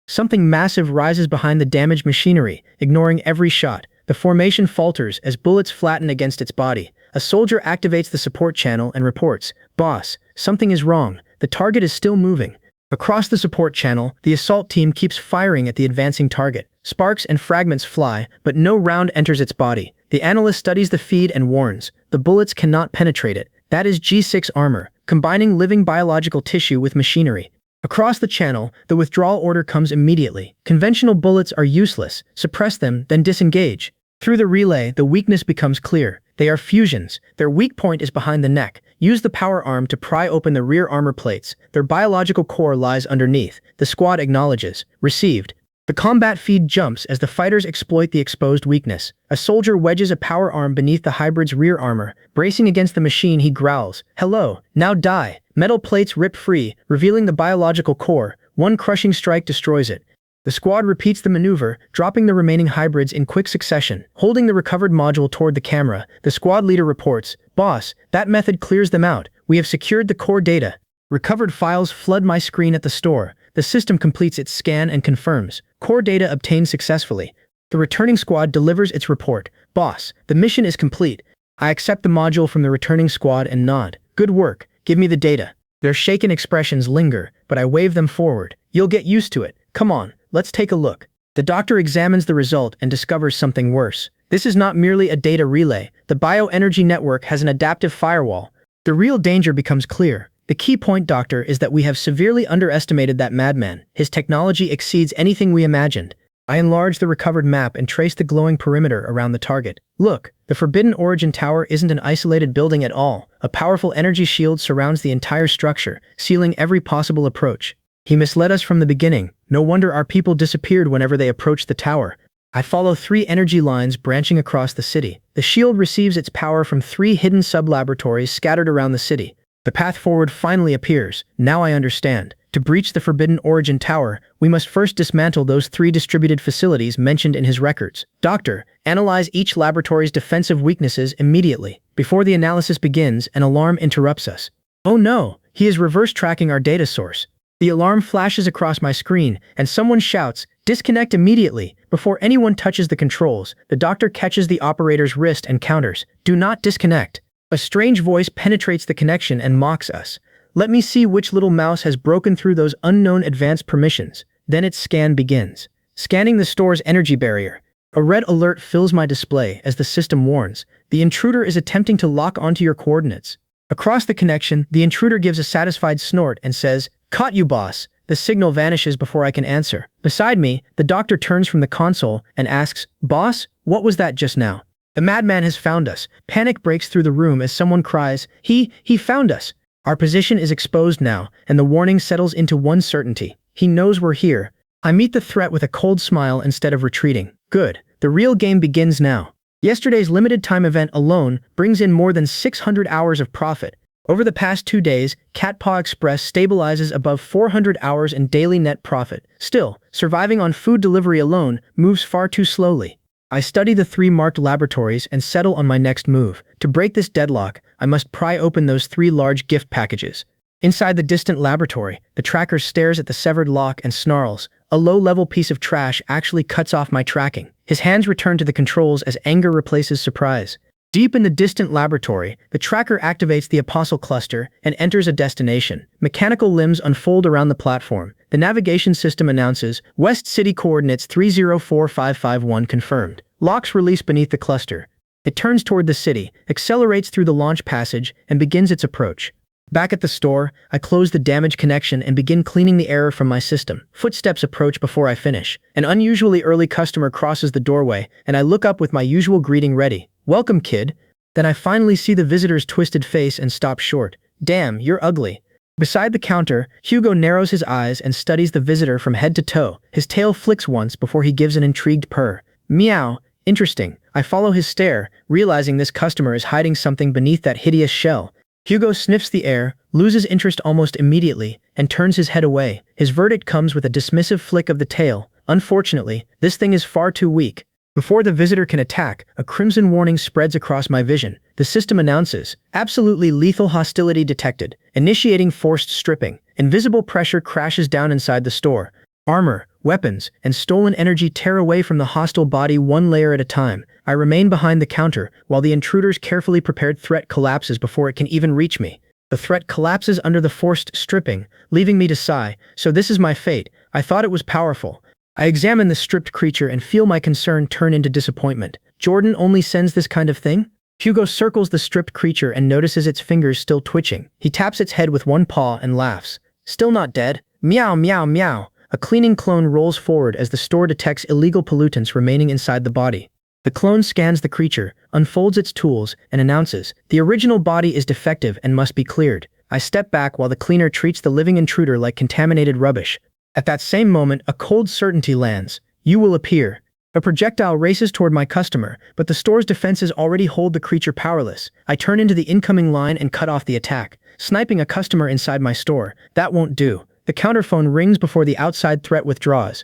Something massive rises behind the damaged machinery, ignoring every shot. The formation falters as bullets flatten against its body. A soldier activates the support channel and reports, "Boss, something is wrong. The target is still moving." Across the support channel, the assault team keeps firing at the advancing target. Sparks and fragments fly, but no round enters its body. The analyst studies the feed and warns, "The bullets cannot penetrate it." That is G6 armor, combining living biological tissue with machinery. Across the channel, the withdrawal order comes immediately. "Conventional bullets are useless. Suppress them, then disengage." Through the relay, the weakness becomes clear. They are fusions. Their weak point is behind the neck. Use the power arm to pry open the rear armor plates. Their biological core lies underneath. The squad acknowledges. Received. The combat feed jumps as the fighters exploit the exposed weakness. A soldier wedges a power arm beneath the hybrid's rear armor. Bracing against the machine, he growls, "Hello, now die." Metal plates rip free, revealing the biological core. One crushing strike destroys it. The squad repeats the maneuver, dropping the remaining hybrids in quick succession. Holding the recovered module toward the camera, the squad leader reports, "Boss, that method clears them out. We have secured the core data." Recovered files flood my screen at the store. The system completes its scan and confirms. Core data obtained successfully. The returning squad delivers its report. "Boss, the mission is complete." I accept the module from the returning squad and nod. "Good work. Give me the data." Their shaken expressions linger, but I wave them forward. "You'll get used to it. Come on, let's take a look." The doctor examines the result and discovers something worse. This is not merely a data relay. The bioenergy network has an adaptive firewall. The real danger becomes clear. The key point, doctor, is that we have severely underestimated that madman. His technology exceeds anything we imagined. I enlarge the recovered map and trace the glowing perimeter around the target. Look, the Forbidden Origin Tower isn't an isolated building at all. A powerful energy shield surrounds the entire structure, sealing every possible approach. He misled us from the beginning. No wonder our people disappeared whenever they approached the tower. I follow 3 energy lines branching across the city. The shield receives its power from 3 hidden sub-laboratories scattered around the city. The path forward finally appears. Now I understand. To breach the Forbidden Origin Tower, we must first dismantle those 3 distributed facilities mentioned in his records. Doctor, analyze each laboratory's defensive weaknesses immediately. Before the analysis begins, an alarm interrupts us. Oh no, he is reverse tracking our data source. The alarm flashes across my screen, and someone shouts, "Disconnect immediately!" Before anyone touches the controls, the doctor catches the operator's wrist and counters, "Do not disconnect." A strange voice penetrates the connection and mocks us. Let me see which little mouse has broken through those unknown advanced permissions. Then its scan begins. Scanning the store's energy barrier. A red alert fills my display as the system warns, the intruder is attempting to lock onto your coordinates. Across the connection, the intruder gives a satisfied snort and says, "Caught you, boss." The signal vanishes before I can answer. Beside me, the doctor turns from the console and asks, "Boss, what was that just now?" The madman has found us. Panic breaks through the room as someone cries, He found us." Our position is exposed now, and the warning settles into one certainty. He knows we're here. I meet the threat with a cold smile instead of retreating. Good. The real game begins now. Yesterday's limited time event alone brings in more than 600 hours of profit. Over the past 2 days, Catpaw Express stabilizes above 400 hours in daily net profit. Still, surviving on food delivery alone moves far too slowly. I study the 3 marked laboratories and settle on my next move. To break this deadlock, I must pry open those 3 large gift packages. Inside the distant laboratory, the tracker stares at the severed lock and snarls. A low-level piece of trash actually cuts off my tracking. His hands return to the controls as anger replaces surprise. Deep in the distant laboratory, the tracker activates the Apostle cluster and enters a destination. Mechanical limbs unfold around the platform. The navigation system announces, West City coordinates 304551 confirmed. Locks release beneath the cluster. It turns toward the city, accelerates through the launch passage, and begins its approach. Back at the store, I close the damaged connection and begin cleaning the error from my system. Footsteps approach before I finish. An unusually early customer crosses the doorway, and I look up with my usual greeting ready. "Welcome, kid." Then I finally see the visitor's twisted face and stop short. "Damn, you're ugly." Beside the counter, Hugo narrows his eyes and studies the visitor from head to toe. His tail flicks once before he gives an intrigued purr. "Meow. Interesting." I follow his stare, realizing this customer is hiding something beneath that hideous shell. Hugo sniffs the air, loses interest almost immediately, and turns his head away. His verdict comes with a dismissive flick of the tail. "Unfortunately, this thing is far too weak." Before the visitor can attack, a crimson warning spreads across my vision. The system announces, "Absolutely lethal hostility detected. Initiating forced stripping." Invisible pressure crashes down inside the store. Armor, weapons, and stolen energy tear away from the hostile body one layer at a time. I remain behind the counter, while the intruder's carefully prepared threat collapses before it can even reach me. The threat collapses under the forced stripping, leaving me to sigh. So this is my fate. I thought it was powerful. I examine the stripped creature and feel my concern turn into disappointment. Jordan only sends this kind of thing? Hugo circles the stripped creature and notices its fingers still twitching. He taps its head with one paw and laughs. "Still not dead? Meow, meow, meow." A cleaning clone rolls forward as the store detects illegal pollutants remaining inside the body. The clone scans the creature, unfolds its tools, and announces, "The original body is defective and must be cleared." I step back while the cleaner treats the living intruder like contaminated rubbish. At that same moment, a cold certainty lands. "You will appear." A projectile races toward my customer, but the store's defenses already hold the creature powerless. I turn into the incoming line and cut off the attack. Sniping a customer inside my store. That won't do. The counterphone rings before the outside threat withdraws.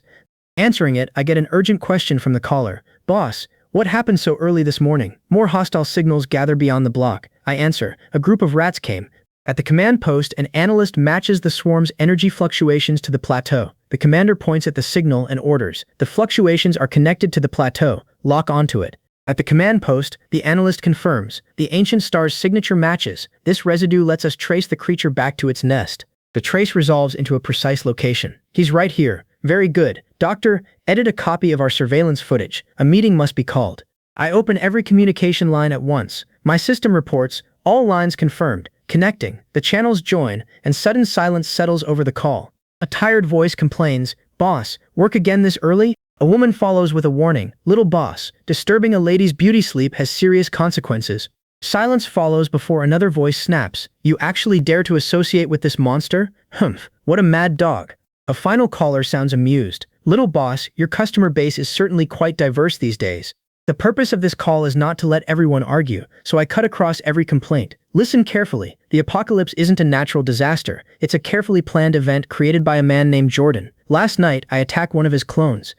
Answering it, I get an urgent question from the caller. "Boss, what happened so early this morning?" More hostile signals gather beyond the block. I answer, "A group of rats came." At the command post, an analyst matches the swarm's energy fluctuations to the plateau. The commander points at the signal and orders. The fluctuations are connected to the plateau. Lock onto it. At the command post, the analyst confirms. The ancient star's signature matches. This residue lets us trace the creature back to its nest. The trace resolves into a precise location. "He's right here. Very good. Doctor, edit a copy of our surveillance footage. A meeting must be called. I open every communication line at once. My system reports, all lines confirmed. Connecting. The channels join, and sudden silence settles over the call. A tired voice complains, "Boss, work again this early?" A woman follows with a warning, "Little boss, disturbing a lady's beauty sleep has serious consequences." Silence follows before another voice snaps, "You actually dare to associate with this monster? Humph, what a mad dog." A final caller sounds amused, "Little boss, your customer base is certainly quite diverse these days. The purpose of this call is not to let everyone argue, so I cut across every complaint. Listen carefully. The apocalypse isn't a natural disaster. It's a carefully planned event created by a man named Jordan. Last night, I attacked one of his clones.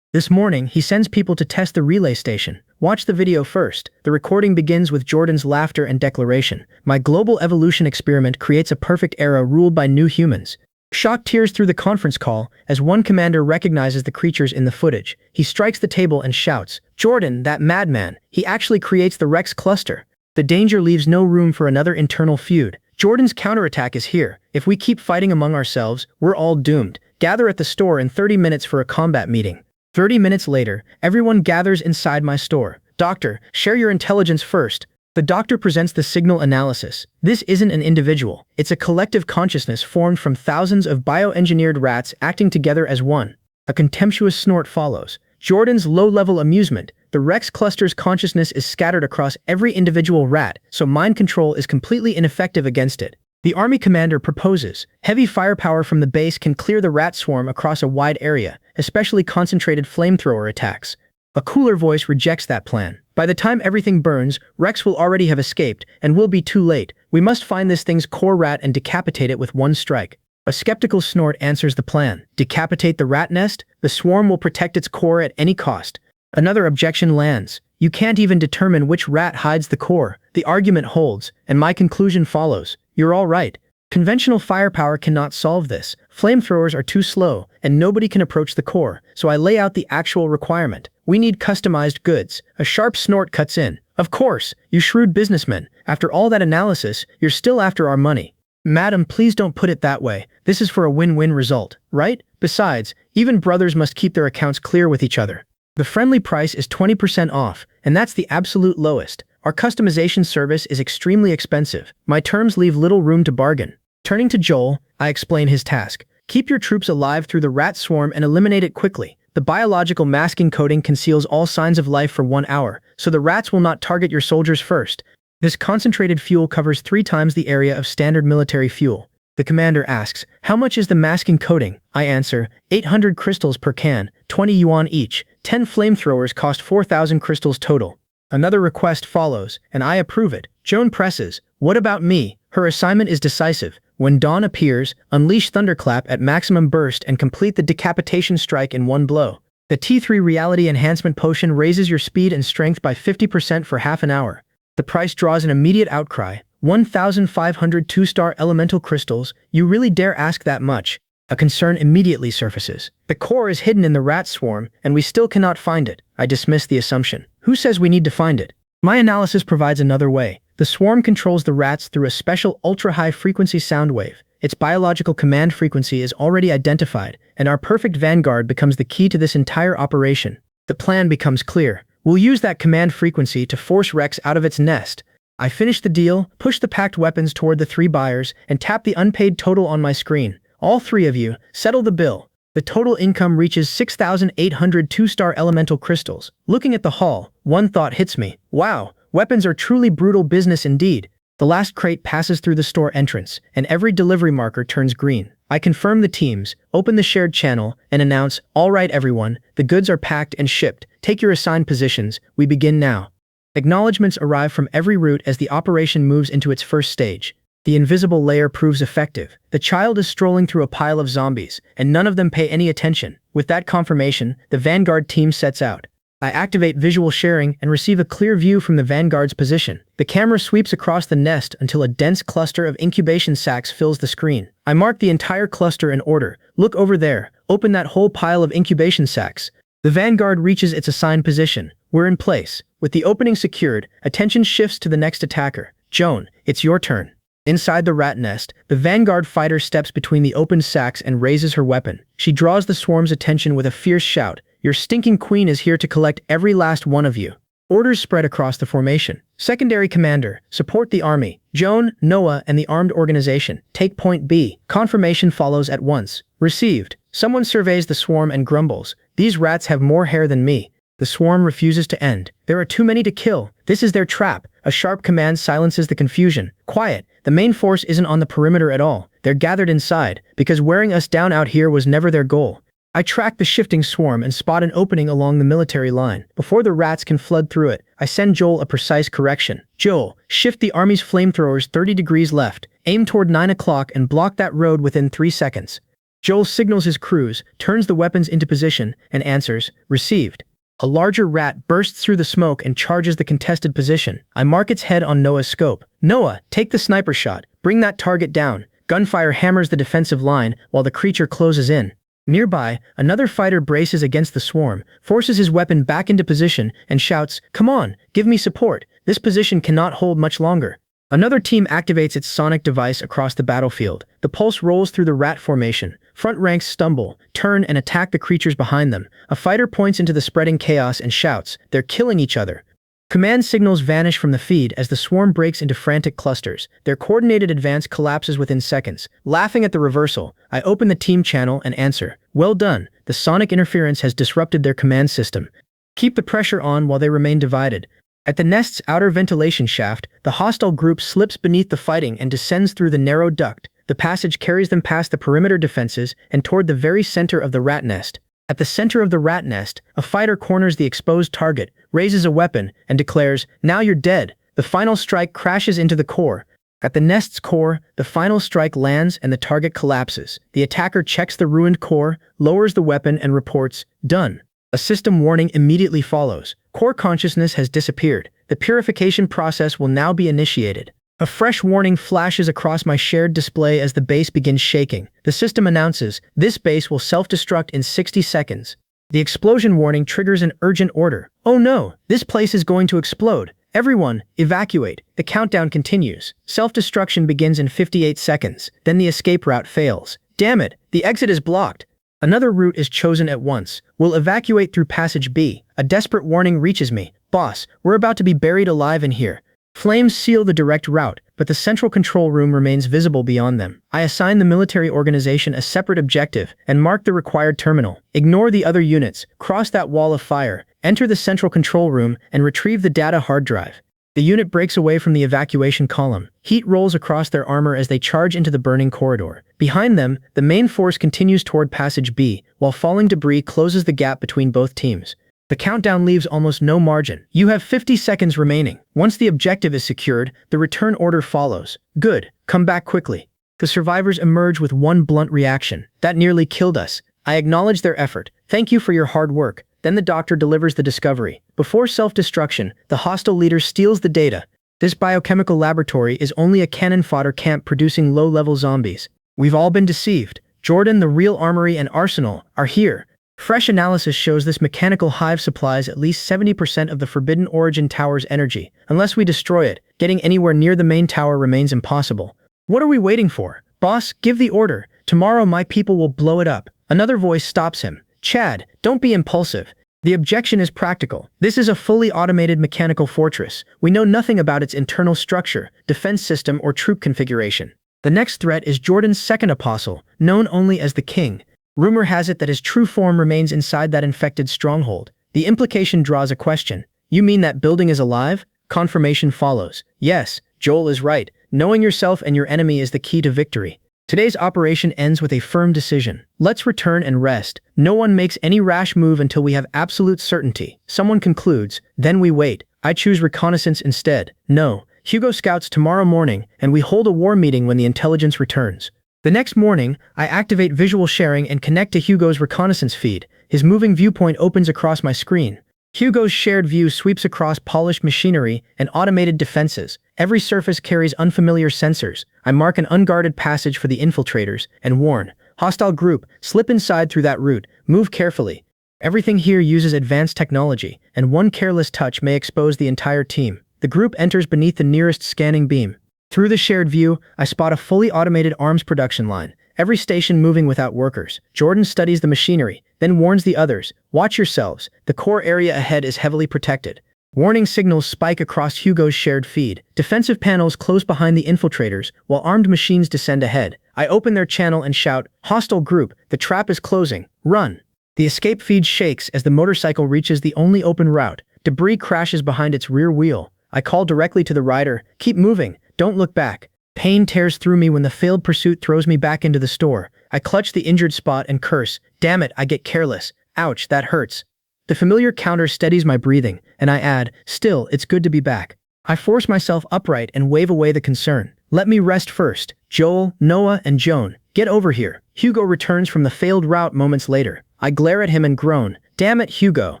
This morning, he sends people to test the relay station. Watch the video first. The recording begins with Jordan's laughter and declaration. My global evolution experiment creates a perfect era ruled by new humans. Shock tears through the conference call as one commander recognizes the creatures in the footage. He strikes the table and shouts, "Jordan, that madman, he actually creates the Rex cluster." The danger leaves no room for another internal feud. Jordan's counterattack is here. If we keep fighting among ourselves, we're all doomed. Gather at the store in 30 minutes for a combat meeting. 30 minutes later, everyone gathers inside my store. Doctor, share your intelligence first. The doctor presents the signal analysis. This isn't an individual. It's a collective consciousness formed from thousands of bioengineered rats acting together as one. A contemptuous snort follows. Jordan's low-level amusement. The Rex cluster's consciousness is scattered across every individual rat, so mind control is completely ineffective against it. The army commander proposes. Heavy firepower from the base can clear the rat swarm across a wide area, especially concentrated flamethrower attacks. A cooler voice rejects that plan. By the time everything burns, Rex will already have escaped, and will be too late. We must find this thing's core rat and decapitate it with one strike. A skeptical snort answers the plan. Decapitate the rat nest? The swarm will protect its core at any cost. Another objection lands. You can't even determine which rat hides the core. The argument holds, and my conclusion follows. You're all right. Conventional firepower cannot solve this. Flamethrowers are too slow, and nobody can approach the core, so I lay out the actual requirement. We need customized goods. A sharp snort cuts in. Of course, you shrewd businessman. After all that analysis, you're still after our money. Madam, please don't put it that way. This is for a win-win result, right? Besides, even brothers must keep their accounts clear with each other. The friendly price is 20% off, and that's the absolute lowest. Our customization service is extremely expensive. My terms leave little room to bargain. Turning to Joel, I explain his task. Keep your troops alive through the rat swarm and eliminate it quickly. The biological masking coating conceals all signs of life for 1 hour, so the rats will not target your soldiers first. This concentrated fuel covers 3 times the area of standard military fuel. The commander asks, "How much is the masking coating?" I answer, 800 crystals per can, 20 yuan each. 10 flamethrowers cost 4,000 crystals total. Another request follows, and I approve it. Joan presses, "What about me?" Her assignment is decisive. When dawn appears, unleash Thunderclap at maximum burst and complete the decapitation strike in one blow. The T3 Reality Enhancement Potion raises your speed and strength by 50% for half an hour. The price draws an immediate outcry. 1,500 2-star elemental crystals. You really dare ask that much? A concern immediately surfaces. The core is hidden in the rat swarm, and we still cannot find it. I dismiss the assumption. Who says we need to find it? My analysis provides another way. The swarm controls the rats through a special ultra-high frequency sound wave. Its biological command frequency is already identified, and our perfect vanguard becomes the key to this entire operation. The plan becomes clear. We'll use that command frequency to force Rex out of its nest. I finish the deal, push the packed weapons toward the 3 buyers, and tap the unpaid total on my screen. All 3 of you, settle the bill. The total income reaches 6,800 2-star elemental crystals. Looking at the haul, one thought hits me. Wow, weapons are truly brutal business indeed. The last crate passes through the store entrance, and every delivery marker turns green. I confirm the teams, open the shared channel, and announce, "All right everyone, the goods are packed and shipped. Take your assigned positions. We begin now." Acknowledgements arrive from every route as the operation moves into its first stage. The invisible layer proves effective. The child is strolling through a pile of zombies, and none of them pay any attention. With that confirmation, the Vanguard team sets out. I activate visual sharing and receive a clear view from the Vanguard's position. The camera sweeps across the nest until a dense cluster of incubation sacs fills the screen. I mark the entire cluster in order. Look over there. Open that whole pile of incubation sacs. The Vanguard reaches its assigned position. We're in place. With the opening secured, attention shifts to the next attacker. Joan, it's your turn. Inside the rat nest, the vanguard fighter steps between the open sacks and raises her weapon. She draws the swarm's attention with a fierce shout. Your stinking queen is here to collect every last one of you. Orders spread across the formation. Secondary commander, support the army. Joan, Noah, and the armed organization. Take point B. Confirmation follows at once. Received. Someone surveys the swarm and grumbles. These rats have more hair than me. The swarm refuses to end. There are too many to kill. This is their trap. A sharp command silences the confusion. Quiet. The main force isn't on the perimeter at all. They're gathered inside, because wearing us down out here was never their goal. I track the shifting swarm and spot an opening along the military line. Before the rats can flood through it, I send Joel a precise correction. Joel, shift the army's flamethrowers 30 degrees left. Aim toward 9 o'clock and block that road within 3 seconds. Joel signals his crews, turns the weapons into position, and answers, received. A larger rat bursts through the smoke and charges the contested position. I mark its head on Noah's scope. Noah, take the sniper shot. Bring that target down. Gunfire hammers the defensive line while the creature closes in. Nearby, another fighter braces against the swarm, forces his weapon back into position, and shouts, "Come on, give me support. This position cannot hold much longer." Another team activates its sonic device across the battlefield. The pulse rolls through the rat formation. Front ranks stumble, turn, and attack the creatures behind them. A fighter points into the spreading chaos and shouts, "They're killing each other." Command signals vanish from the feed as the swarm breaks into frantic clusters. Their coordinated advance collapses within seconds. Laughing at the reversal, I open the team channel and answer, "Well done. The sonic interference has disrupted their command system. Keep the pressure on while they remain divided." At the nest's outer ventilation shaft, the hostile group slips beneath the fighting and descends through the narrow duct. The passage carries them past the perimeter defenses and toward the very center of the rat nest. At the center of the rat nest, a fighter corners the exposed target, raises a weapon, and declares, "Now you're dead." The final strike crashes into the core. At the nest's core, the final strike lands and the target collapses. The attacker checks the ruined core, lowers the weapon, and reports, "Done." A system warning immediately follows. Core consciousness has disappeared. The purification process will now be initiated. A fresh warning flashes across my shared display as the base begins shaking. The system announces, "This base will self-destruct in 60 seconds. The explosion warning triggers an urgent order. "Oh no, this place is going to explode. Everyone, evacuate." The countdown continues. Self-destruction begins in 58 seconds. Then the escape route fails. "Damn it, the exit is blocked." Another route is chosen at once. "We'll evacuate through passage B." A desperate warning reaches me. "Boss, we're about to be buried alive in here." Flames seal the direct route, but the central control room remains visible beyond them. I assign the military organization a separate objective and mark the required terminal. Ignore the other units, cross that wall of fire, enter the central control room, and retrieve the data hard drive. The unit breaks away from the evacuation column. Heat rolls across their armor as they charge into the burning corridor. Behind them, the main force continues toward passage B, while falling debris closes the gap between both teams. The countdown leaves almost no margin. You have 50 seconds remaining. Once the objective is secured, the return order follows. "Good. Come back quickly." The survivors emerge with one blunt reaction. "That nearly killed us." I acknowledge their effort. "Thank you for your hard work." Then the doctor delivers the discovery. Before self-destruction, the hostile leader steals the data. This biochemical laboratory is only a cannon fodder camp producing low-level zombies. We've all been deceived. Jordan, the real armory and arsenal, are here. Fresh analysis shows this mechanical hive supplies at least 70% of the Forbidden Origin Tower's energy. Unless we destroy it, getting anywhere near the main tower remains impossible. What are we waiting for? Boss, give the order. Tomorrow my people will blow it up. Another voice stops him. Chad, don't be impulsive. The objection is practical. This is a fully automated mechanical fortress. We know nothing about its internal structure, defense system, or troop configuration. The next threat is Jordan's second apostle, known only as the King. Rumor has it that his true form remains inside that infected stronghold. The implication draws a question. You mean that building is alive? Confirmation follows. Yes, Joel is right. Knowing yourself and your enemy is the key to victory. Today's operation ends with a firm decision. Let's return and rest. No one makes any rash move until we have absolute certainty. Someone concludes, then we wait. I choose reconnaissance instead. No, Hugo scouts tomorrow morning, and we hold a war meeting when the intelligence returns. The next morning, I activate visual sharing and connect to Hugo's reconnaissance feed. His moving viewpoint opens across my screen. Hugo's shared view sweeps across polished machinery and automated defenses. Every surface carries unfamiliar sensors. I mark an unguarded passage for the infiltrators and warn, hostile group, slip inside through that route, move carefully. Everything here uses advanced technology, and one careless touch may expose the entire team. The group enters beneath the nearest scanning beam. Through the shared view, I spot a fully automated arms production line, every station moving without workers. Jordan studies the machinery, then warns the others, "Watch yourselves, the core area ahead is heavily protected." Warning signals spike across Hugo's shared feed. Defensive panels close behind the infiltrators, while armed machines descend ahead. I open their channel and shout, "Hostile group, the trap is closing, run!" The escape feed shakes as the motorcycle reaches the only open route. Debris crashes behind its rear wheel. I call directly to the rider, "Keep moving, don't look back." Pain tears through me when the failed pursuit throws me back into the store. I clutch the injured spot and curse, "Damn it, I get careless. Ouch, that hurts." The familiar counter steadies my breathing, and I add, "Still, it's good to be back." I force myself upright and wave away the concern. "Let me rest first. Joel, Noah, and Joan, get over here." Hugo returns from the failed route moments later. I glare at him and groan, "Damn it, Hugo.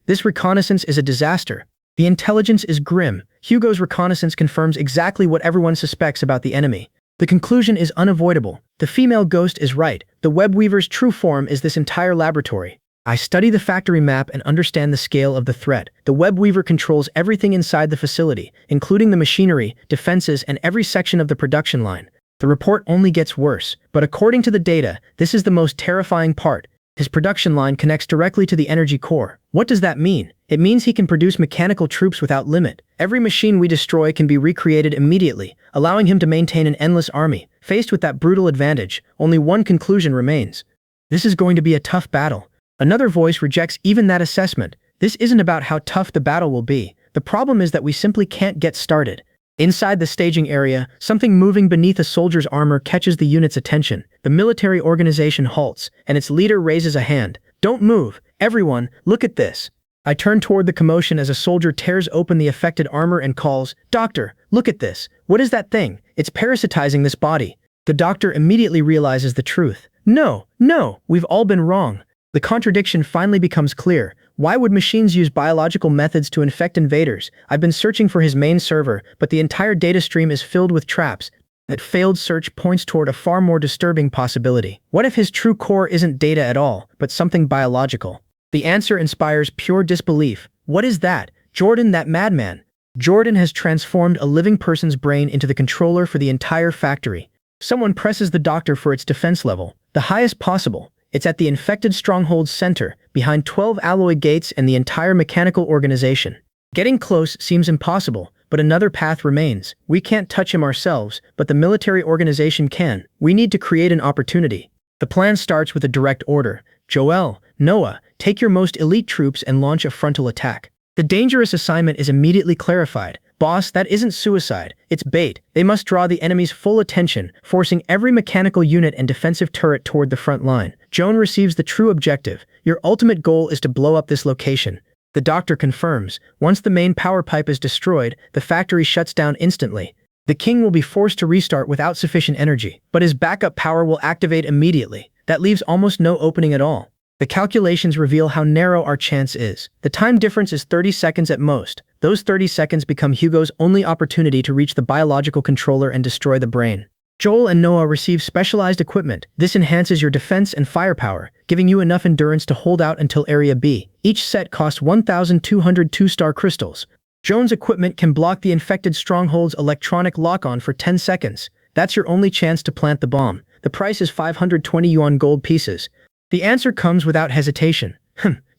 This reconnaissance is a disaster." The intelligence is grim. Hugo's reconnaissance confirms exactly what everyone suspects about the enemy. The conclusion is unavoidable. The female ghost is right. The web weaver's true form is this entire laboratory. I study the factory map and understand the scale of the threat. The web weaver controls everything inside the facility, including the machinery, defenses, and every section of the production line. The report only gets worse, but according to the data, this is the most terrifying part. His production line connects directly to the energy core. What does that mean? It means he can produce mechanical troops without limit. Every machine we destroy can be recreated immediately, allowing him to maintain an endless army. Faced with that brutal advantage, only one conclusion remains. This is going to be a tough battle. Another voice rejects even that assessment. This isn't about how tough the battle will be. The problem is that we simply can't get started. Inside the staging area, something moving beneath a soldier's armor catches the unit's attention. The military organization halts, and its leader raises a hand. "Don't move. Everyone, look at this." I turn toward the commotion as a soldier tears open the affected armor and calls, "Doctor, look at this. What is that thing? It's parasitizing this body." The doctor immediately realizes the truth. No, we've all been wrong." The contradiction finally becomes clear. Why would machines use biological methods to infect invaders? I've been searching for his main server, but the entire data stream is filled with traps. That failed search points toward a far more disturbing possibility. What if his true core isn't data at all, but something biological? The answer inspires pure disbelief. What is that? Jordan, that madman. Jordan has transformed a living person's brain into the controller for the entire factory. Someone presses the doctor for its defense level, the highest possible. It's at the infected stronghold's center, behind 12 alloy gates and the entire mechanical organization. Getting close seems impossible, but another path remains. We can't touch him ourselves, but the military organization can. We need to create an opportunity. The plan starts with a direct order. "Joel, Noah, take your most elite troops and launch a frontal attack." The dangerous assignment is immediately clarified. "Boss, that isn't suicide, it's bait." They must draw the enemy's full attention, forcing every mechanical unit and defensive turret toward the front line. Joan receives the true objective. "Your ultimate goal is to blow up this location." The doctor confirms. Once the main power pipe is destroyed, the factory shuts down instantly. The king will be forced to restart without sufficient energy, but his backup power will activate immediately. That leaves almost no opening at all. The calculations reveal how narrow our chance is. The time difference is 30 seconds at most. Those 30 seconds become Hugo's only opportunity to reach the biological controller and destroy the brain. Joel and Noah receive specialized equipment. This enhances your defense and firepower, giving you enough endurance to hold out until Area B. Each set costs 1,200 two-star crystals. Joan's equipment can block the infected stronghold's electronic lock-on for 10 seconds. That's your only chance to plant the bomb. The price is 520 yuan gold pieces. The answer comes without hesitation.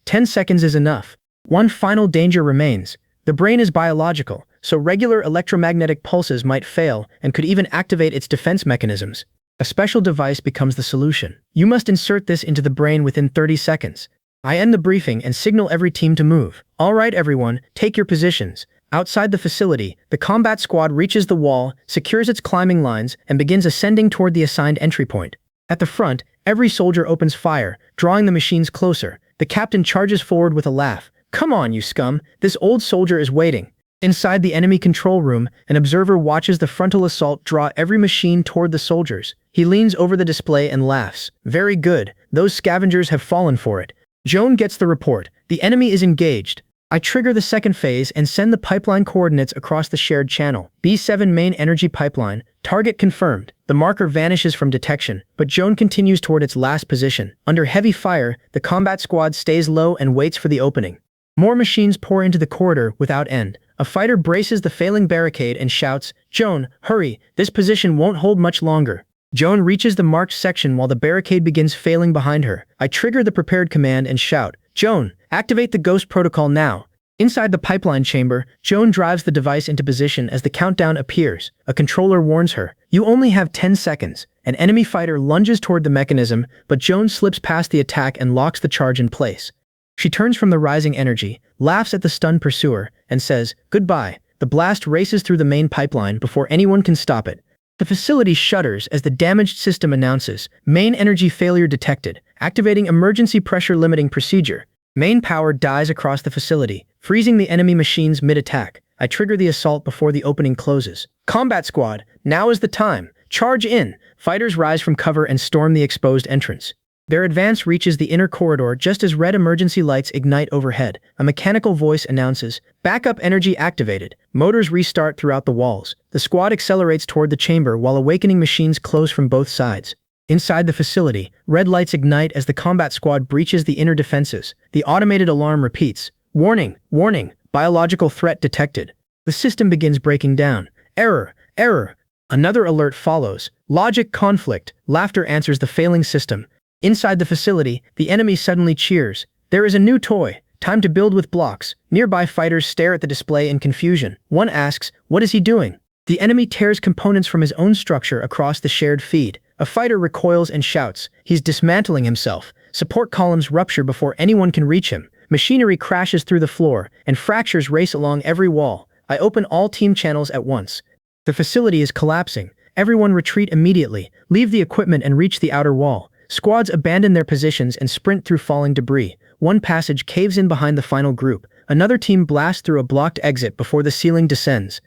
10 seconds is enough. One final danger remains. The brain is biological, so regular electromagnetic pulses might fail and could even activate its defense mechanisms. A special device becomes the solution. You must insert this into the brain within 30 seconds. I end the briefing and signal every team to move. "All right, everyone, take your positions." Outside the facility, the combat squad reaches the wall, secures its climbing lines, and begins ascending toward the assigned entry point. At the front, every soldier opens fire, drawing the machines closer. The captain charges forward with a laugh. "Come on, you scum. This old soldier is waiting." Inside the enemy control room, an observer watches the frontal assault draw every machine toward the soldiers. He leans over the display and laughs. "Very good. Those scavengers have fallen for it." Joan gets the report. The enemy is engaged. I trigger the second phase and send the pipeline coordinates across the shared channel. B7 main energy pipeline. Target confirmed. The marker vanishes from detection, but Joan continues toward its last position. Under heavy fire, the combat squad stays low and waits for the opening. More machines pour into the corridor without end. A fighter braces the failing barricade and shouts, "Joan, hurry, this position won't hold much longer." Joan reaches the marked section while the barricade begins failing behind her. I trigger the prepared command and shout, "Joan, activate the ghost protocol now." Inside the pipeline chamber, Joan drives the device into position as the countdown appears. A controller warns her, "You only have 10 seconds. An enemy fighter lunges toward the mechanism, but Joan slips past the attack and locks the charge in place. She turns from the rising energy, laughs at the stunned pursuer, and says, "Goodbye." The blast races through the main pipeline before anyone can stop it. The facility shudders as the damaged system announces, "Main energy failure detected. Activating emergency pressure limiting procedure." Main power dies across the facility, freezing the enemy machines mid-attack. I trigger the assault before the opening closes. "Combat squad, now is the time. Charge in." Fighters rise from cover and storm the exposed entrance. Their advance reaches the inner corridor just as red emergency lights ignite overhead. A mechanical voice announces, "Backup energy activated." Motors restart throughout the walls. The squad accelerates toward the chamber while awakening machines close from both sides. Inside the facility, red lights ignite as the combat squad breaches the inner defenses. The automated alarm repeats, "Warning, warning, biological threat detected." The system begins breaking down. "Error, error." Another alert follows. "Logic conflict." Laughter answers the failing system. Inside the facility, the enemy suddenly cheers. "There is a new toy. Time to build with blocks." Nearby fighters stare at the display in confusion. One asks, "What is he doing?" The enemy tears components from his own structure across the shared feed. A fighter recoils and shouts, "He's dismantling himself." Support columns rupture before anyone can reach him. Machinery crashes through the floor, and fractures race along every wall. I open all team channels at once. The facility is collapsing. Everyone retreat immediately, leave the equipment and reach the outer wall. Squads abandon their positions and sprint through falling debris. One passage caves in behind the final group. Another team blasts through a blocked exit before the ceiling descends.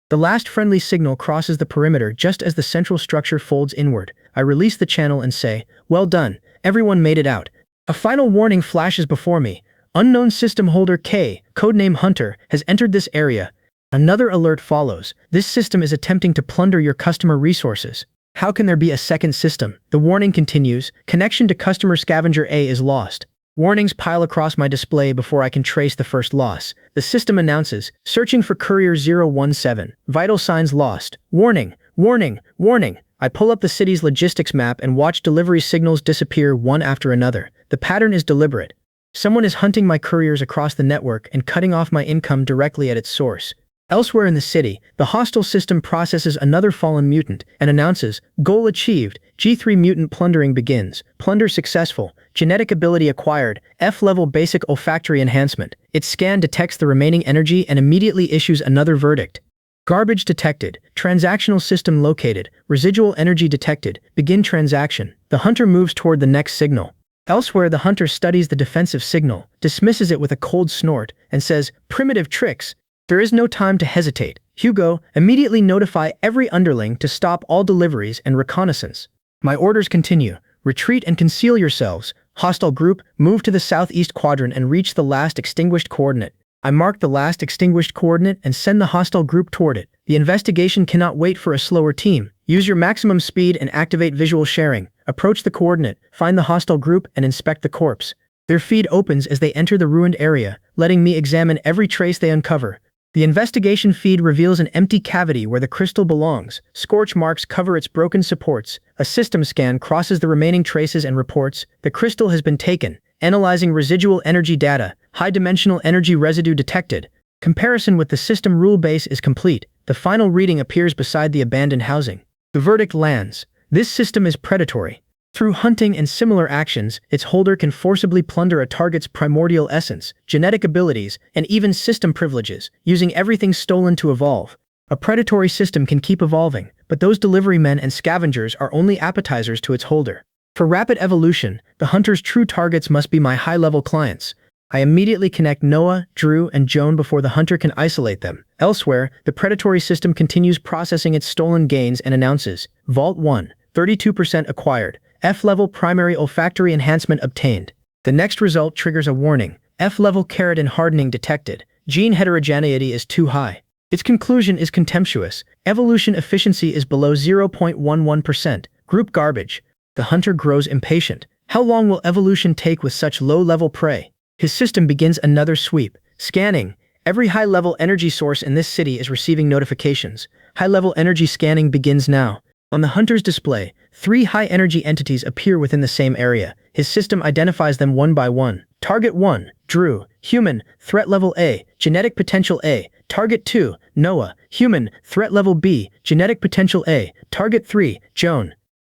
The last friendly signal crosses the perimeter just as the central structure folds inward. I release the channel and say, "Well done, everyone made it out." A final warning flashes before me. "Unknown system holder K, codename Hunter, has entered this area." Another alert follows. "This system is attempting to plunder your customer resources." How can there be a second system? The warning continues. "Connection to customer scavenger A is lost." Warnings pile across my display before I can trace the first loss. The system announces, "Searching for Courier 017. Vital signs lost. Warning, warning, warning." I pull up the city's logistics map and watch delivery signals disappear one after another. The pattern is deliberate. Someone is hunting my couriers across the network and cutting off my income directly at its source. Elsewhere in the city, the hostile system processes another fallen mutant and announces, "Goal achieved. G3 mutant plundering begins. Plunder successful. Genetic ability acquired. F-level basic olfactory enhancement." Its scan detects the remaining energy and immediately issues another verdict. "Garbage detected. Transactional system located. Residual energy detected. Begin transaction." The hunter moves toward the next signal. Elsewhere, the hunter studies the defensive signal, dismisses it with a cold snort, and says, "Primitive tricks." There is no time to hesitate. "Hugo, immediately notify every underling to stop all deliveries and reconnaissance." My orders continue. "Retreat and conceal yourselves. Hostile group, move to the southeast quadrant and reach the last extinguished coordinate." I mark the last extinguished coordinate and send the hostile group toward it. The investigation cannot wait for a slower team. Use your maximum speed and activate visual sharing. Approach the coordinate, find the hostile group, and inspect the corpse. Their feed opens as they enter the ruined area, letting me examine every trace they uncover. The investigation feed reveals an empty cavity where the crystal belongs. Scorch marks cover its broken supports. A system scan crosses the remaining traces and reports, "The crystal has been taken." Analyzing residual energy data, high-dimensional energy residue detected. Comparison with the system rule base is complete. The final reading appears beside the abandoned housing. The verdict lands. This system is predatory. Through hunting and similar actions, its holder can forcibly plunder a target's primordial essence, genetic abilities, and even system privileges, using everything stolen to evolve. A predatory system can keep evolving, but those delivery men and scavengers are only appetizers to its holder. For rapid evolution, the hunter's true targets must be my high-level clients. I immediately connect Noah, Drew, and Joan before the hunter can isolate them. Elsewhere, the predatory system continues processing its stolen gains and announces, "Vault 1, 32% acquired. F-level primary olfactory enhancement obtained." The next result triggers a warning. F-level keratin hardening detected. Gene heterogeneity is too high. Its conclusion is contemptuous. Evolution efficiency is below 0.11%. Group garbage. The hunter grows impatient. How long will evolution take with such low-level prey? His system begins another sweep. Scanning. Every high-level energy source in this city is receiving notifications. High-level energy scanning begins now. On the hunter's display, 3 high-energy entities appear within the same area. His system identifies them one by one. Target 1, Drew, human, threat level A, genetic potential A. Target 2, Noah, human, threat level B, genetic potential A. Target 3, Joan,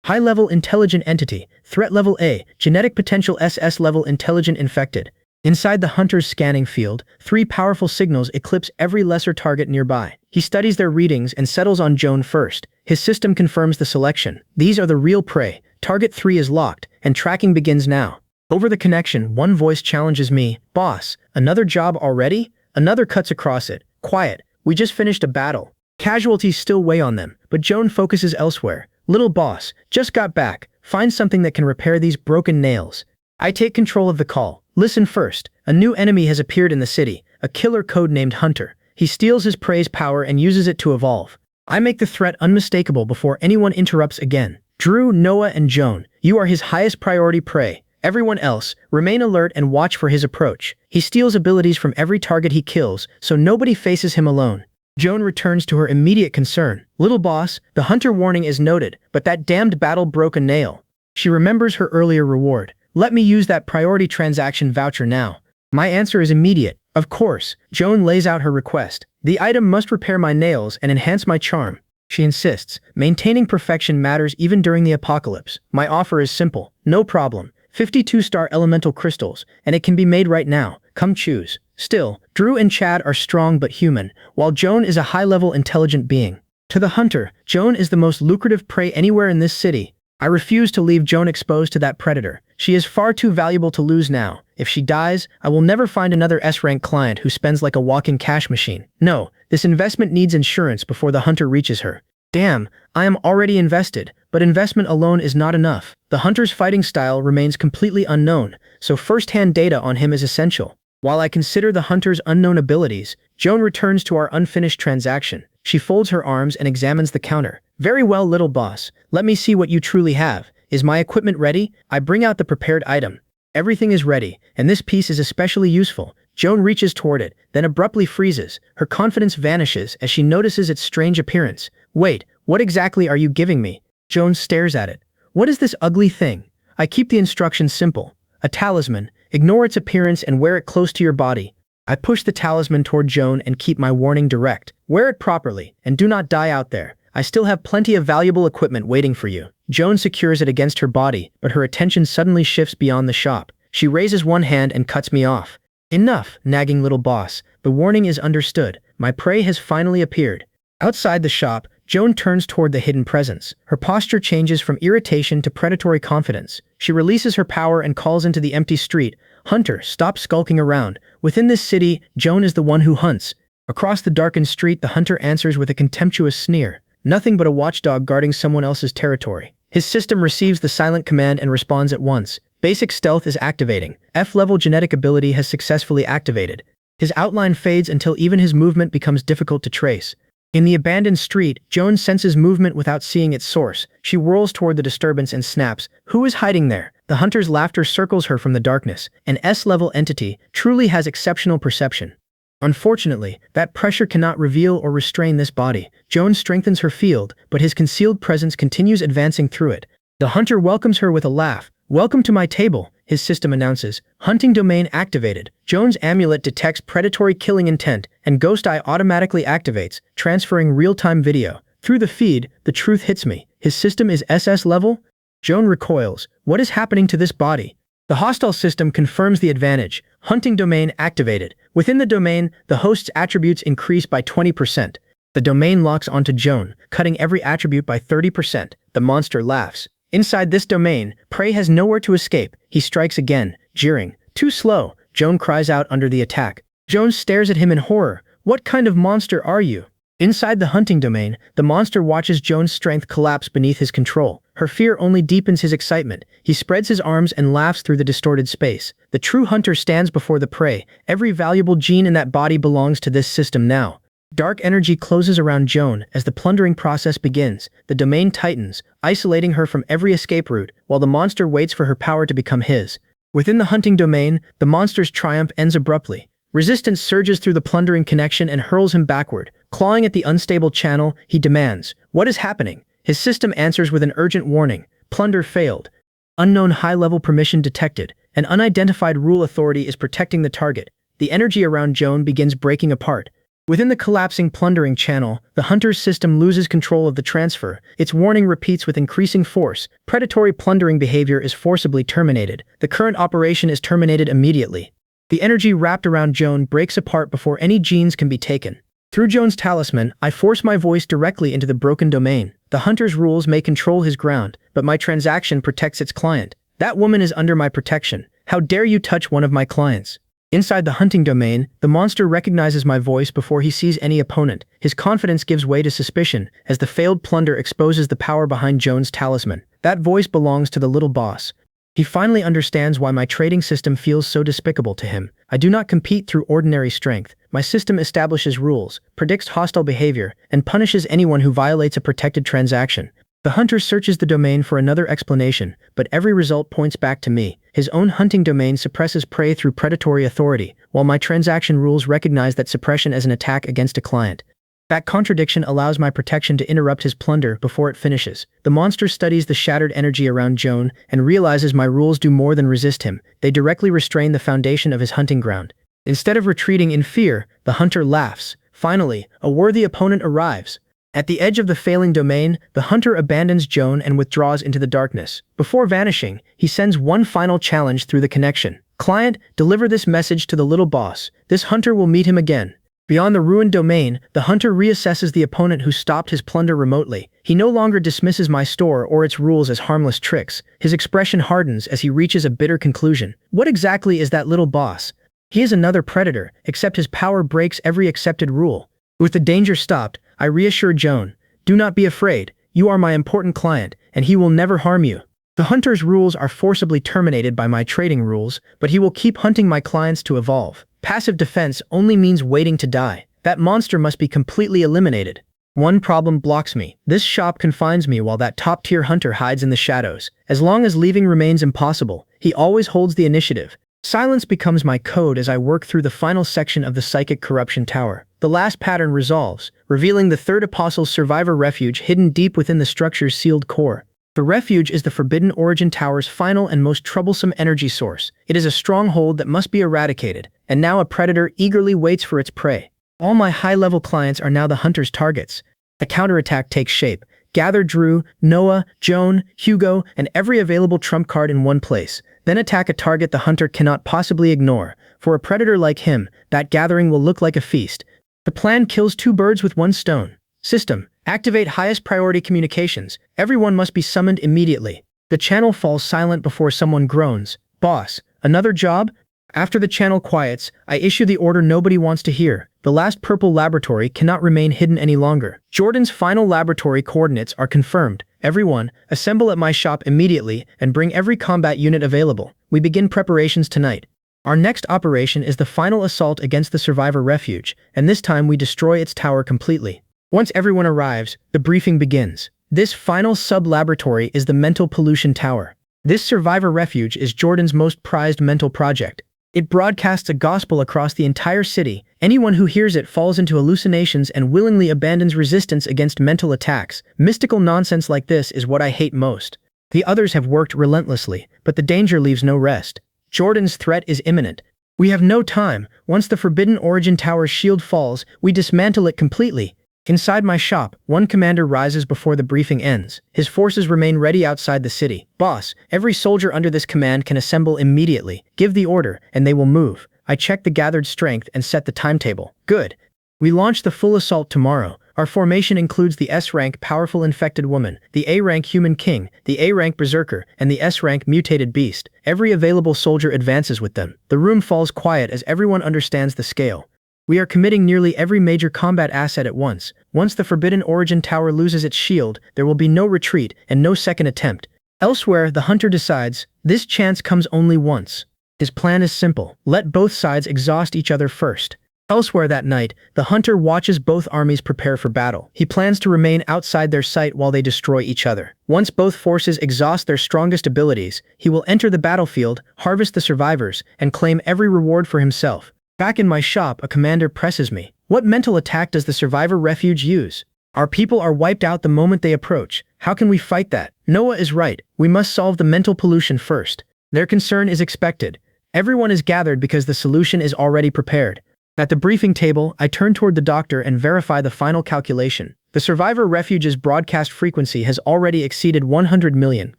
high-level intelligent entity, threat level A, genetic potential SS level intelligent infected. Inside the hunter's scanning field, 3 powerful signals eclipse every lesser target nearby. He studies their readings and settles on Joan first. His system confirms the selection. These are the real prey. Target 3 is locked, and tracking begins now. Over the connection, one voice challenges me. Boss, another job already? Another cuts across it. Quiet. We just finished a battle. Casualties still weigh on them, but Joan focuses elsewhere. Little boss, just got back. Find something that can repair these broken nails. I take control of the call. Listen first. A new enemy has appeared in the city, a killer codenamed Hunter. He steals his prey's power and uses it to evolve. I make the threat unmistakable before anyone interrupts again. Drew, Noah, and Joan, you are his highest priority prey. Everyone else, remain alert and watch for his approach. He steals abilities from every target he kills, so nobody faces him alone. Joan returns to her immediate concern. Little boss, the hunter warning is noted, but that damned battle broke a nail. She remembers her earlier reward. Let me use that priority transaction voucher now. My answer is immediate. Of course. Joan lays out her request. The item must repair my nails and enhance my charm. She insists. Maintaining perfection matters even during the apocalypse. My offer is simple. No problem. 52-star elemental crystals, and it can be made right now. Come choose. Still, Drew and Chad are strong but human, while Joan is a high-level intelligent being. To the hunter, Joan is the most lucrative prey anywhere in this city. I refuse to leave Joan exposed to that predator. She is far too valuable to lose now. If she dies, I will never find another S-rank client who spends like a walking cash machine. No, this investment needs insurance before the hunter reaches her. Damn, I am already invested, but investment alone is not enough. The hunter's fighting style remains completely unknown, so first-hand data on him is essential. While I consider the hunter's unknown abilities, Joan returns to our unfinished transaction. She folds her arms and examines the counter. Very well, little boss. Let me see what you truly have. Is my equipment ready? I bring out the prepared item. Everything is ready, and this piece is especially useful. Joan reaches toward it, then abruptly freezes. Her confidence vanishes as she notices its strange appearance. Wait, what exactly are you giving me? Joan stares at it. What is this ugly thing? I keep the instructions simple. A talisman. Ignore its appearance and wear it close to your body. I push the talisman toward Joan and keep my warning direct. Wear it properly, and do not die out there. I still have plenty of valuable equipment waiting for you. Joan secures it against her body, but her attention suddenly shifts beyond the shop. She raises one hand and cuts me off. Enough, nagging little boss. The warning is understood. My prey has finally appeared. Outside the shop, Joan turns toward the hidden presence. Her posture changes from irritation to predatory confidence. She releases her power and calls into the empty street. Hunter, stop skulking around. Within this city, Joan is the one who hunts. Across the darkened street, the hunter answers with a contemptuous sneer. Nothing but a watchdog guarding someone else's territory. His system receives the silent command and responds at once. Basic stealth is activating. F-level genetic ability has successfully activated. His outline fades until even his movement becomes difficult to trace. In the abandoned street, Joan senses movement without seeing its source. She whirls toward the disturbance and snaps. Who is hiding there? The hunter's laughter circles her from the darkness. An S-level entity truly has exceptional perception. Unfortunately, that pressure cannot reveal or restrain this body. Joan strengthens her field, but his concealed presence continues advancing through it. The hunter welcomes her with a laugh. Welcome to my table, his system announces. Hunting domain activated. Joan's amulet detects predatory killing intent, and Ghost Eye automatically activates, transferring real-time video. Through the feed, the truth hits me. His system is SS level? Joan recoils. What is happening to this body? The hostile system confirms the advantage. Hunting domain activated. Within the domain, the host's attributes increase by 20%. The domain locks onto Joan, cutting every attribute by 30%. The monster laughs. Inside this domain, prey has nowhere to escape. He strikes again, jeering. Too slow. Joan cries out under the attack. Joan stares at him in horror. What kind of monster are you? Inside the hunting domain, the monster watches Joan's strength collapse beneath his control. Her fear only deepens his excitement. He spreads his arms and laughs through the distorted space. The true hunter stands before the prey. Every valuable gene in that body belongs to this system now. Dark energy closes around Joan as the plundering process begins. The domain tightens, isolating her from every escape route, while the monster waits for her power to become his. Within the hunting domain, the monster's triumph ends abruptly. Resistance surges through the plundering connection and hurls him backward. Clawing at the unstable channel, he demands, "What is happening?" His system answers with an urgent warning. Plunder failed. Unknown high-level permission detected. An unidentified rule authority is protecting the target. The energy around Joan begins breaking apart. Within the collapsing plundering channel, the hunter's system loses control of the transfer. Its warning repeats with increasing force. Predatory plundering behavior is forcibly terminated. The current operation is terminated immediately. The energy wrapped around Joan breaks apart before any genes can be taken. Through Joan's talisman, I force my voice directly into the broken domain. The hunter's rules may control his ground, but my transaction protects its client. That woman is under my protection. How dare you touch one of my clients? Inside the hunting domain, the monster recognizes my voice before he sees any opponent. His confidence gives way to suspicion as the failed plunder exposes the power behind Joan's talisman. That voice belongs to the little boss. He finally understands why my trading system feels so despicable to him. I do not compete through ordinary strength. My system establishes rules, predicts hostile behavior, and punishes anyone who violates a protected transaction. The hunter searches the domain for another explanation, but every result points back to me. His own hunting domain suppresses prey through predatory authority, while my transaction rules recognize that suppression as an attack against a client. That contradiction allows my protection to interrupt his plunder before it finishes. The monster studies the shattered energy around Joan and realizes my rules do more than resist him. They directly restrain the foundation of his hunting ground. Instead of retreating in fear, the hunter laughs. Finally, a worthy opponent arrives. At the edge of the failing domain, the hunter abandons Joan and withdraws into the darkness. Before vanishing, he sends one final challenge through the connection. "Client, deliver this message to the little boss. This hunter will meet him again." Beyond the ruined domain, the hunter reassesses the opponent who stopped his plunder remotely. He no longer dismisses my store or its rules as harmless tricks. His expression hardens as he reaches a bitter conclusion. What exactly is that little boss? He is another predator, except his power breaks every accepted rule. With the danger stopped, I reassure Joan, "Do not be afraid. You are my important client, and he will never harm you." The hunter's rules are forcibly terminated by my trading rules, but he will keep hunting my clients to evolve. Passive defense only means waiting to die. That monster must be completely eliminated. One problem blocks me. This shop confines me while that top-tier hunter hides in the shadows. As long as leaving remains impossible, he always holds the initiative. Silence becomes my code as I work through the final section of the psychic corruption tower. The last pattern resolves, revealing the third apostle's survivor refuge hidden deep within the structure's sealed core. The refuge is the Forbidden Origin Tower's final and most troublesome energy source. It is a stronghold that must be eradicated, and now a predator eagerly waits for its prey. All my high-level clients are now the hunter's targets. The counterattack takes shape. Gather Drew, Noah, Joan, Hugo, and every available trump card in one place. Then attack a target the hunter cannot possibly ignore. For a predator like him, that gathering will look like a feast. The plan kills two birds with one stone. System: activate highest priority communications. Everyone must be summoned immediately. The channel falls silent before someone groans. "Boss, another job?" After the channel quiets, I issue the order nobody wants to hear. The last purple laboratory cannot remain hidden any longer. Jordan's final laboratory coordinates are confirmed. Everyone, assemble at my shop immediately and bring every combat unit available. We begin preparations tonight. Our next operation is the final assault against the survivor refuge, and this time we destroy its tower completely. Once everyone arrives, the briefing begins. This final sub-laboratory is the mental pollution tower. This survivor refuge is Jordan's most prized mental project. It broadcasts a gospel across the entire city. Anyone who hears it falls into hallucinations and willingly abandons resistance against mental attacks. Mystical nonsense like this is what I hate most. The others have worked relentlessly, but the danger leaves no rest. Jordan's threat is imminent. We have no time. Once the Forbidden Origin Tower's shield falls, we dismantle it completely. Inside my shop, one commander rises before the briefing ends. His forces remain ready outside the city. "Boss, every soldier under this command can assemble immediately. Give the order, and they will move." I check the gathered strength and set the timetable. Good. We launch the full assault tomorrow. Our formation includes the S-rank powerful infected woman, the A-rank human king, the A-rank berserker, and the S-rank mutated beast. Every available soldier advances with them. The room falls quiet as everyone understands the scale. We are committing nearly every major combat asset at once. Once the Forbidden Origin Tower loses its shield, there will be no retreat and no second attempt. Elsewhere, the hunter decides, this chance comes only once. His plan is simple. Let both sides exhaust each other first. Elsewhere that night, the hunter watches both armies prepare for battle. He plans to remain outside their sight while they destroy each other. Once both forces exhaust their strongest abilities, he will enter the battlefield, harvest the survivors, and claim every reward for himself. Back in my shop, a commander presses me. What mental attack does the survivor refuge use? Our people are wiped out the moment they approach. How can we fight that? Noah is right. We must solve the mental pollution first. Their concern is expected. Everyone is gathered because the solution is already prepared. At the briefing table, I turn toward the doctor and verify the final calculation. The survivor refuge's broadcast frequency has already exceeded 100 million,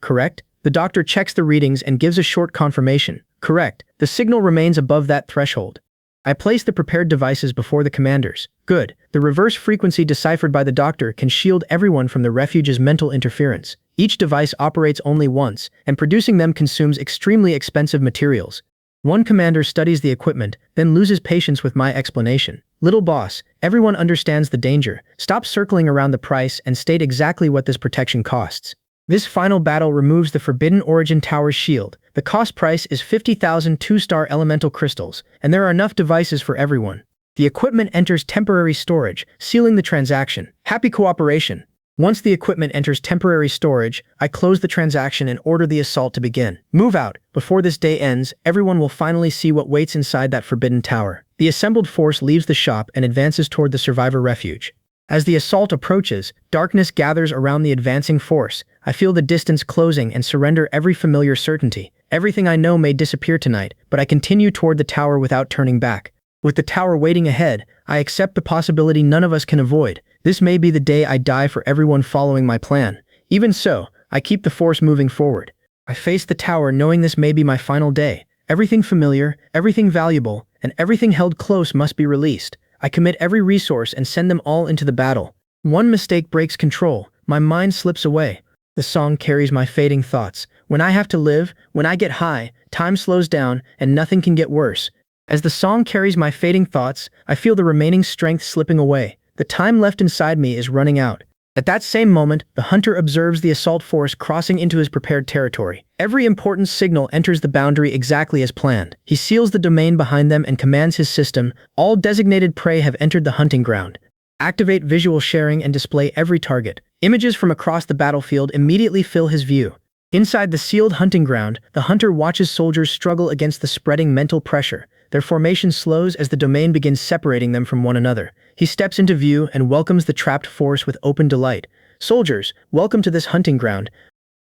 correct? The doctor checks the readings and gives a short confirmation. Correct. The signal remains above that threshold. I place the prepared devices before the commanders. Good. The reverse frequency deciphered by the doctor can shield everyone from the refuge's mental interference. Each device operates only once, and producing them consumes extremely expensive materials. One commander studies the equipment, then loses patience with my explanation. Little boss, everyone understands the danger. Stop circling around the price and state exactly what this protection costs. This final battle removes the Forbidden Origin Tower's shield. The cost price is 50,000 two-star elemental crystals, and there are enough devices for everyone. The equipment enters temporary storage, sealing the transaction. Happy cooperation. Once the equipment enters temporary storage, I close the transaction and order the assault to begin. Move out. Before this day ends, everyone will finally see what waits inside that forbidden tower. The assembled force leaves the shop and advances toward the survivor refuge. As the assault approaches, darkness gathers around the advancing force. I feel the distance closing and surrender every familiar certainty. Everything I know may disappear tonight, but I continue toward the tower without turning back. With the tower waiting ahead, I accept the possibility none of us can avoid. This may be the day I die for everyone following my plan. Even so, I keep the force moving forward. I face the tower knowing this may be my final day. Everything familiar, everything valuable, and everything held close must be released. I commit every resource and send them all into the battle. One mistake breaks control. My mind slips away. The song carries my fading thoughts. When I have to live, when I get high, time slows down and nothing can get worse. As the song carries my fading thoughts, I feel the remaining strength slipping away. The time left inside me is running out. At that same moment, the hunter observes the assault force crossing into his prepared territory. Every important signal enters the boundary exactly as planned. He seals the domain behind them and commands his system. All designated prey have entered the hunting ground. Activate visual sharing and display every target. Images from across the battlefield immediately fill his view. Inside the sealed hunting ground, the hunter watches soldiers struggle against the spreading mental pressure. Their formation slows as the domain begins separating them from one another. He steps into view and welcomes the trapped force with open delight. Soldiers, welcome to this hunting ground.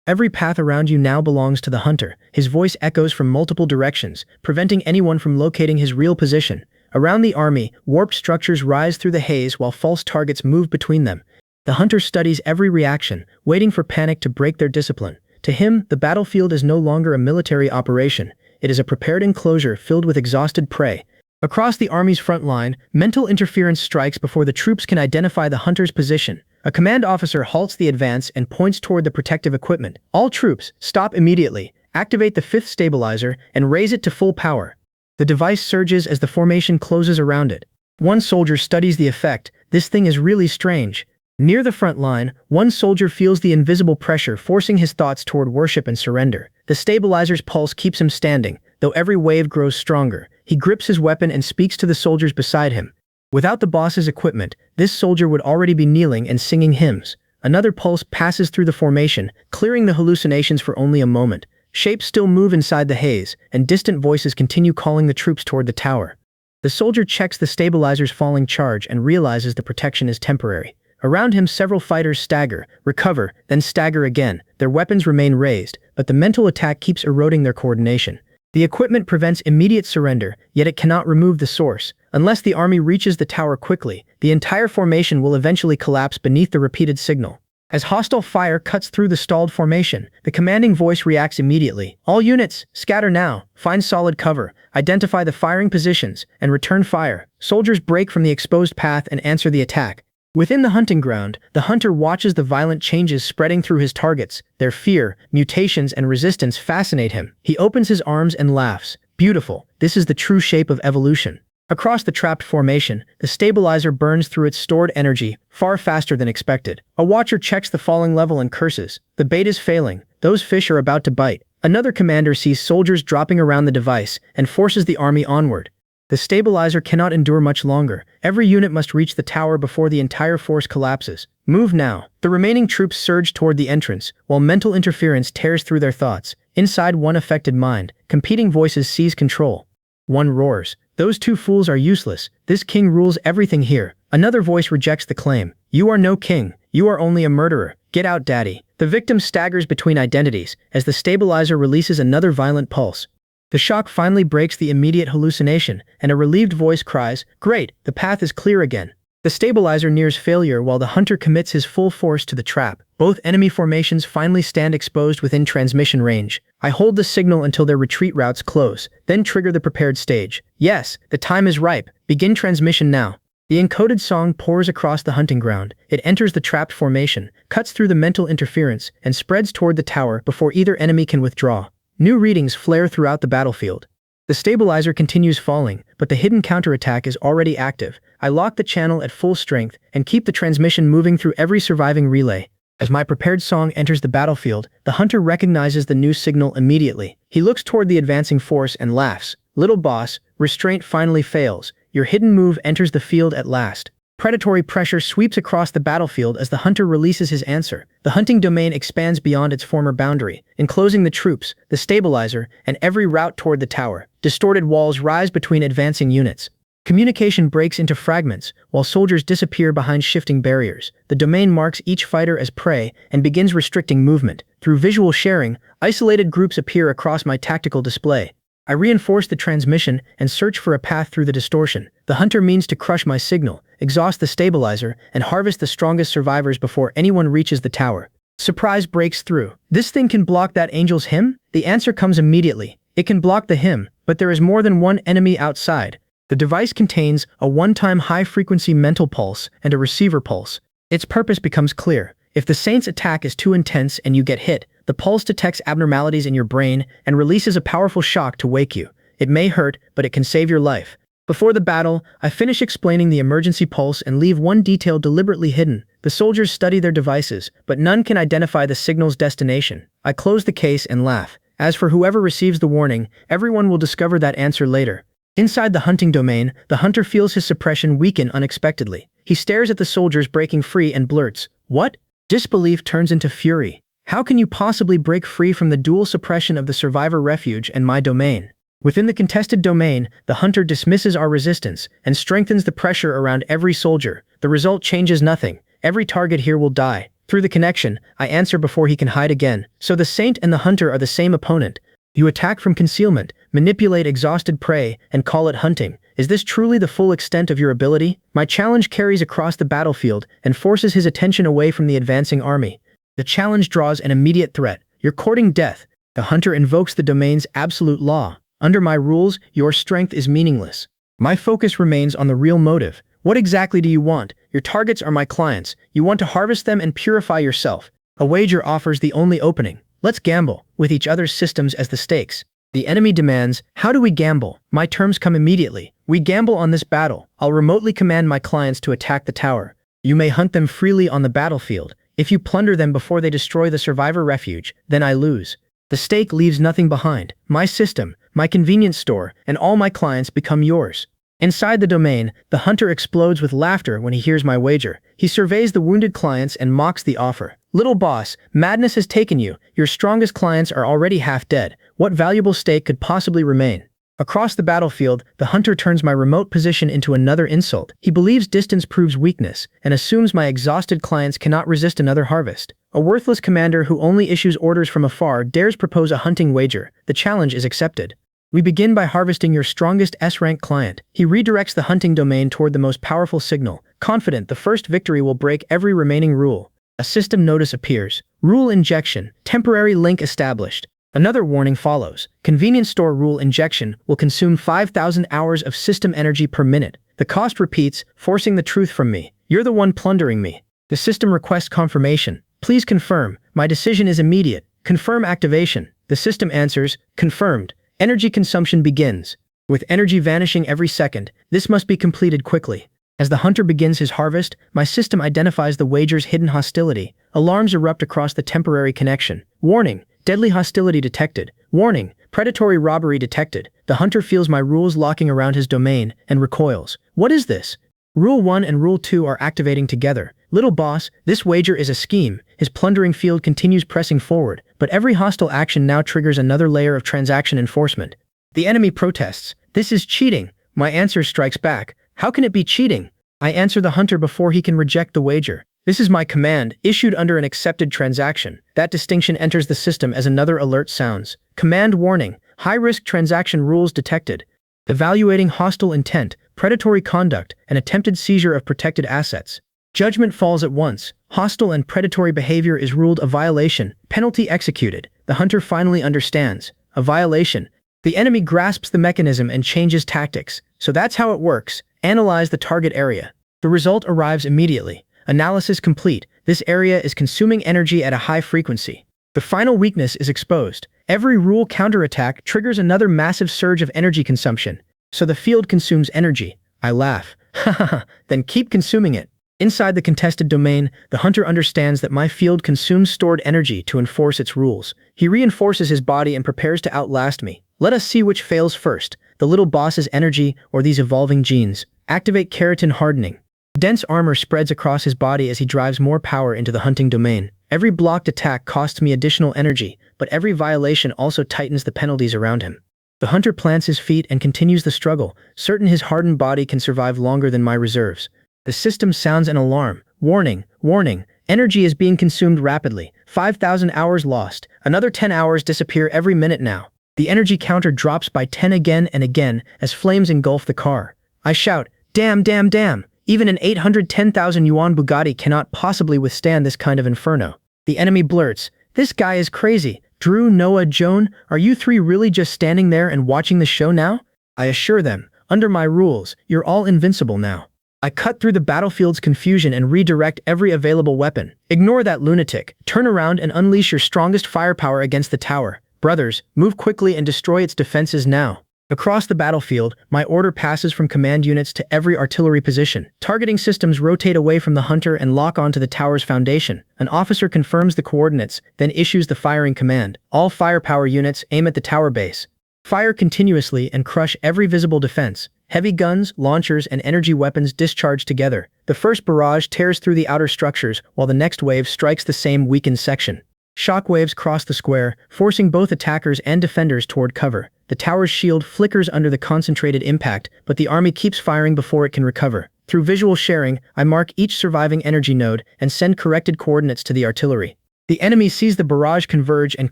Every path around you now belongs to the hunter. His voice echoes from multiple directions, preventing anyone from locating his real position. Around the army, warped structures rise through the haze while false targets move between them. The hunter studies every reaction, waiting for panic to break their discipline. To him, the battlefield is no longer a military operation. It is a prepared enclosure filled with exhausted prey. Across the army's front line, mental interference strikes before the troops can identify the hunter's position. A command officer halts the advance and points toward the protective equipment. All troops, stop immediately. Activate the fifth stabilizer and raise it to full power. The device surges as the formation closes around it. One soldier studies the effect. This thing is really strange. Near the front line, one soldier feels the invisible pressure forcing his thoughts toward worship and surrender. The stabilizer's pulse keeps him standing, though every wave grows stronger. He grips his weapon and speaks to the soldiers beside him. Without the boss's equipment, this soldier would already be kneeling and singing hymns. Another pulse passes through the formation, clearing the hallucinations for only a moment. Shapes still move inside the haze, and distant voices continue calling the troops toward the tower. The soldier checks the stabilizer's falling charge and realizes the protection is temporary. Around him, several fighters stagger, recover, then stagger again. Their weapons remain raised, but the mental attack keeps eroding their coordination. The equipment prevents immediate surrender, yet it cannot remove the source. Unless the army reaches the tower quickly, the entire formation will eventually collapse beneath the repeated signal. As hostile fire cuts through the stalled formation, the commanding voice reacts immediately. All units, scatter now, find solid cover, identify the firing positions, and return fire. Soldiers break from the exposed path and answer the attack. Within the hunting ground, the hunter watches the violent changes spreading through his targets. Their fear, mutations, and resistance fascinate him. He opens his arms and laughs. Beautiful, this is the true shape of evolution. Across the trapped formation, the stabilizer burns through its stored energy, far faster than expected. A watcher checks the falling level and curses. The bait is failing. Those fish are about to bite. Another commander sees soldiers dropping around the device and forces the army onward. The stabilizer cannot endure much longer. Every unit must reach the tower before the entire force collapses. Move now. The remaining troops surge toward the entrance, while mental interference tears through their thoughts. Inside one affected mind, competing voices seize control. One roars, Those two fools are useless. This king rules everything here. Another voice rejects the claim. You are no king. You are only a murderer. Get out, daddy. The victim staggers between identities as the stabilizer releases another violent pulse. The shock finally breaks the immediate hallucination, and a relieved voice cries, "Great, the path is clear again." The stabilizer nears failure while the hunter commits his full force to the trap. Both enemy formations finally stand exposed within transmission range. I hold the signal until their retreat routes close, then trigger the prepared stage. Yes, the time is ripe. Begin transmission now. The encoded song pours across the hunting ground. It enters the trapped formation, cuts through the mental interference, and spreads toward the tower before either enemy can withdraw. New readings flare throughout the battlefield. The stabilizer continues falling, but the hidden counterattack is already active. I lock the channel at full strength and keep the transmission moving through every surviving relay. As my prepared song enters the battlefield, the hunter recognizes the new signal immediately. He looks toward the advancing force and laughs. "Little boss, restraint finally fails. Your hidden move enters the field at last." Predatory pressure sweeps across the battlefield as the hunter releases his answer. The hunting domain expands beyond its former boundary, enclosing the troops, the stabilizer, and every route toward the tower. Distorted walls rise between advancing units. Communication breaks into fragments, while soldiers disappear behind shifting barriers. The domain marks each fighter as prey and begins restricting movement. Through visual sharing, isolated groups appear across my tactical display. I reinforce the transmission and search for a path through the distortion. The hunter means to crush my signal, exhaust the stabilizer, and harvest the strongest survivors before anyone reaches the tower. Surprise breaks through. This thing can block that angel's hymn? The answer comes immediately. It can block the hymn, but there is more than one enemy outside. The device contains a one-time high-frequency mental pulse and a receiver pulse. Its purpose becomes clear. If the saint's attack is too intense and you get hit, the pulse detects abnormalities in your brain and releases a powerful shock to wake you. It may hurt, but it can save your life. Before the battle, I finish explaining the emergency pulse and leave one detail deliberately hidden. The soldiers study their devices, but none can identify the signal's destination. I close the case and laugh. As for whoever receives the warning, everyone will discover that answer later. Inside the hunting domain, the hunter feels his suppression weaken unexpectedly. He stares at the soldiers breaking free and blurts, "What?" Disbelief turns into fury. How can you possibly break free from the dual suppression of the survivor refuge and my domain? Within the contested domain, the hunter dismisses our resistance and strengthens the pressure around every soldier. The result changes nothing. Every target here will die. Through the connection, I answer before he can hide again. So the saint and the hunter are the same opponent. You attack from concealment, manipulate exhausted prey, and call it hunting. Is this truly the full extent of your ability? My challenge carries across the battlefield and forces his attention away from the advancing army. The challenge draws an immediate threat. You're courting death. The hunter invokes the domain's absolute law. Under my rules, your strength is meaningless. My focus remains on the real motive. What exactly do you want? Your targets are my clients. You want to harvest them and purify yourself. A wager offers the only opening. Let's gamble, with each other's systems as the stakes. The enemy demands, how do we gamble? My terms come immediately. We gamble on this battle. I'll remotely command my clients to attack the tower. You may hunt them freely on the battlefield. If you plunder them before they destroy the survivor refuge, then I lose. The stake leaves nothing behind. My system, my convenience store, and all my clients become yours. Inside the domain, the hunter explodes with laughter when he hears my wager. He surveys the wounded clients and mocks the offer. Little boss, madness has taken you. Your strongest clients are already half dead. What valuable stake could possibly remain? Across the battlefield, the hunter turns my remote position into another insult. He believes distance proves weakness, and assumes my exhausted clients cannot resist another harvest. A worthless commander who only issues orders from afar dares propose a hunting wager. The challenge is accepted. We begin by harvesting your strongest S-rank client. He redirects the hunting domain toward the most powerful signal, confident the first victory will break every remaining rule. A system notice appears. Rule injection. Temporary link established. Another warning follows. Convenience store rule injection will consume 5,000 hours of system energy per minute. The cost repeats, forcing the truth from me. You're the one plundering me. The system requests confirmation. Please confirm. My decision is immediate. Confirm activation. The system answers, confirmed. Energy consumption begins. With energy vanishing every second, this must be completed quickly. As the hunter begins his harvest, my system identifies the wager's hidden hostility. Alarms erupt across the temporary connection. Warning, deadly hostility detected. Warning, predatory robbery detected. The hunter feels my rules locking around his domain and recoils. What is this? Rule 1 and Rule 2 are activating together. Little boss, this wager is a scheme. His plundering field continues pressing forward, but every hostile action now triggers another layer of transaction enforcement. The enemy protests. This is cheating. My answer strikes back. How can it be cheating? I answer the hunter before he can reject the wager. This is my command, issued under an accepted transaction. That distinction enters the system as another alert sounds. Command warning. High-risk transaction rules detected. Evaluating hostile intent, predatory conduct, and attempted seizure of protected assets. Judgment falls at once. Hostile and predatory behavior is ruled a violation. Penalty executed. The hunter finally understands. A violation. The enemy grasps the mechanism and changes tactics. So that's how it works. Analyze the target area. The result arrives immediately. Analysis complete. This area is consuming energy at a high frequency. The final weakness is exposed. Every rule counterattack triggers another massive surge of energy consumption. So the field consumes energy. I laugh. Hahaha, then keep consuming it. Inside the contested domain, the hunter understands that my field consumes stored energy to enforce its rules. He reinforces his body and prepares to outlast me. Let us see which fails first, the little boss's energy or these evolving genes. Activate keratin hardening. Dense armor spreads across his body as he drives more power into the hunting domain. Every blocked attack costs me additional energy, but every violation also tightens the penalties around him. The hunter plants his feet and continues the struggle, certain his hardened body can survive longer than my reserves. The system sounds an alarm. Warning, warning, energy is being consumed rapidly. 5,000 hours lost. Another 10 hours disappear every minute now. The energy counter drops by 10 again and again as flames engulf the car. I shout, damn, damn, damn. Even an 810,000 yuan Bugatti cannot possibly withstand this kind of inferno. The enemy blurts, this guy is crazy. Drew, Noah, Joan, are you three really just standing there and watching the show now? I assure them, under my rules, you're all invincible now. I cut through the battlefield's confusion and redirect every available weapon. Ignore that lunatic. Turn around and unleash your strongest firepower against the tower. Brothers, move quickly and destroy its defenses now. Across the battlefield, my order passes from command units to every artillery position. Targeting systems rotate away from the hunter and lock onto the tower's foundation. An officer confirms the coordinates, then issues the firing command. All firepower units aim at the tower base. Fire continuously and crush every visible defense. Heavy guns, launchers, and energy weapons discharge together. The first barrage tears through the outer structures, while the next wave strikes the same weakened section. Shockwaves cross the square, forcing both attackers and defenders toward cover. The tower's shield flickers under the concentrated impact, but the army keeps firing before it can recover. Through visual sharing, I mark each surviving energy node and send corrected coordinates to the artillery. The enemy sees the barrage converge and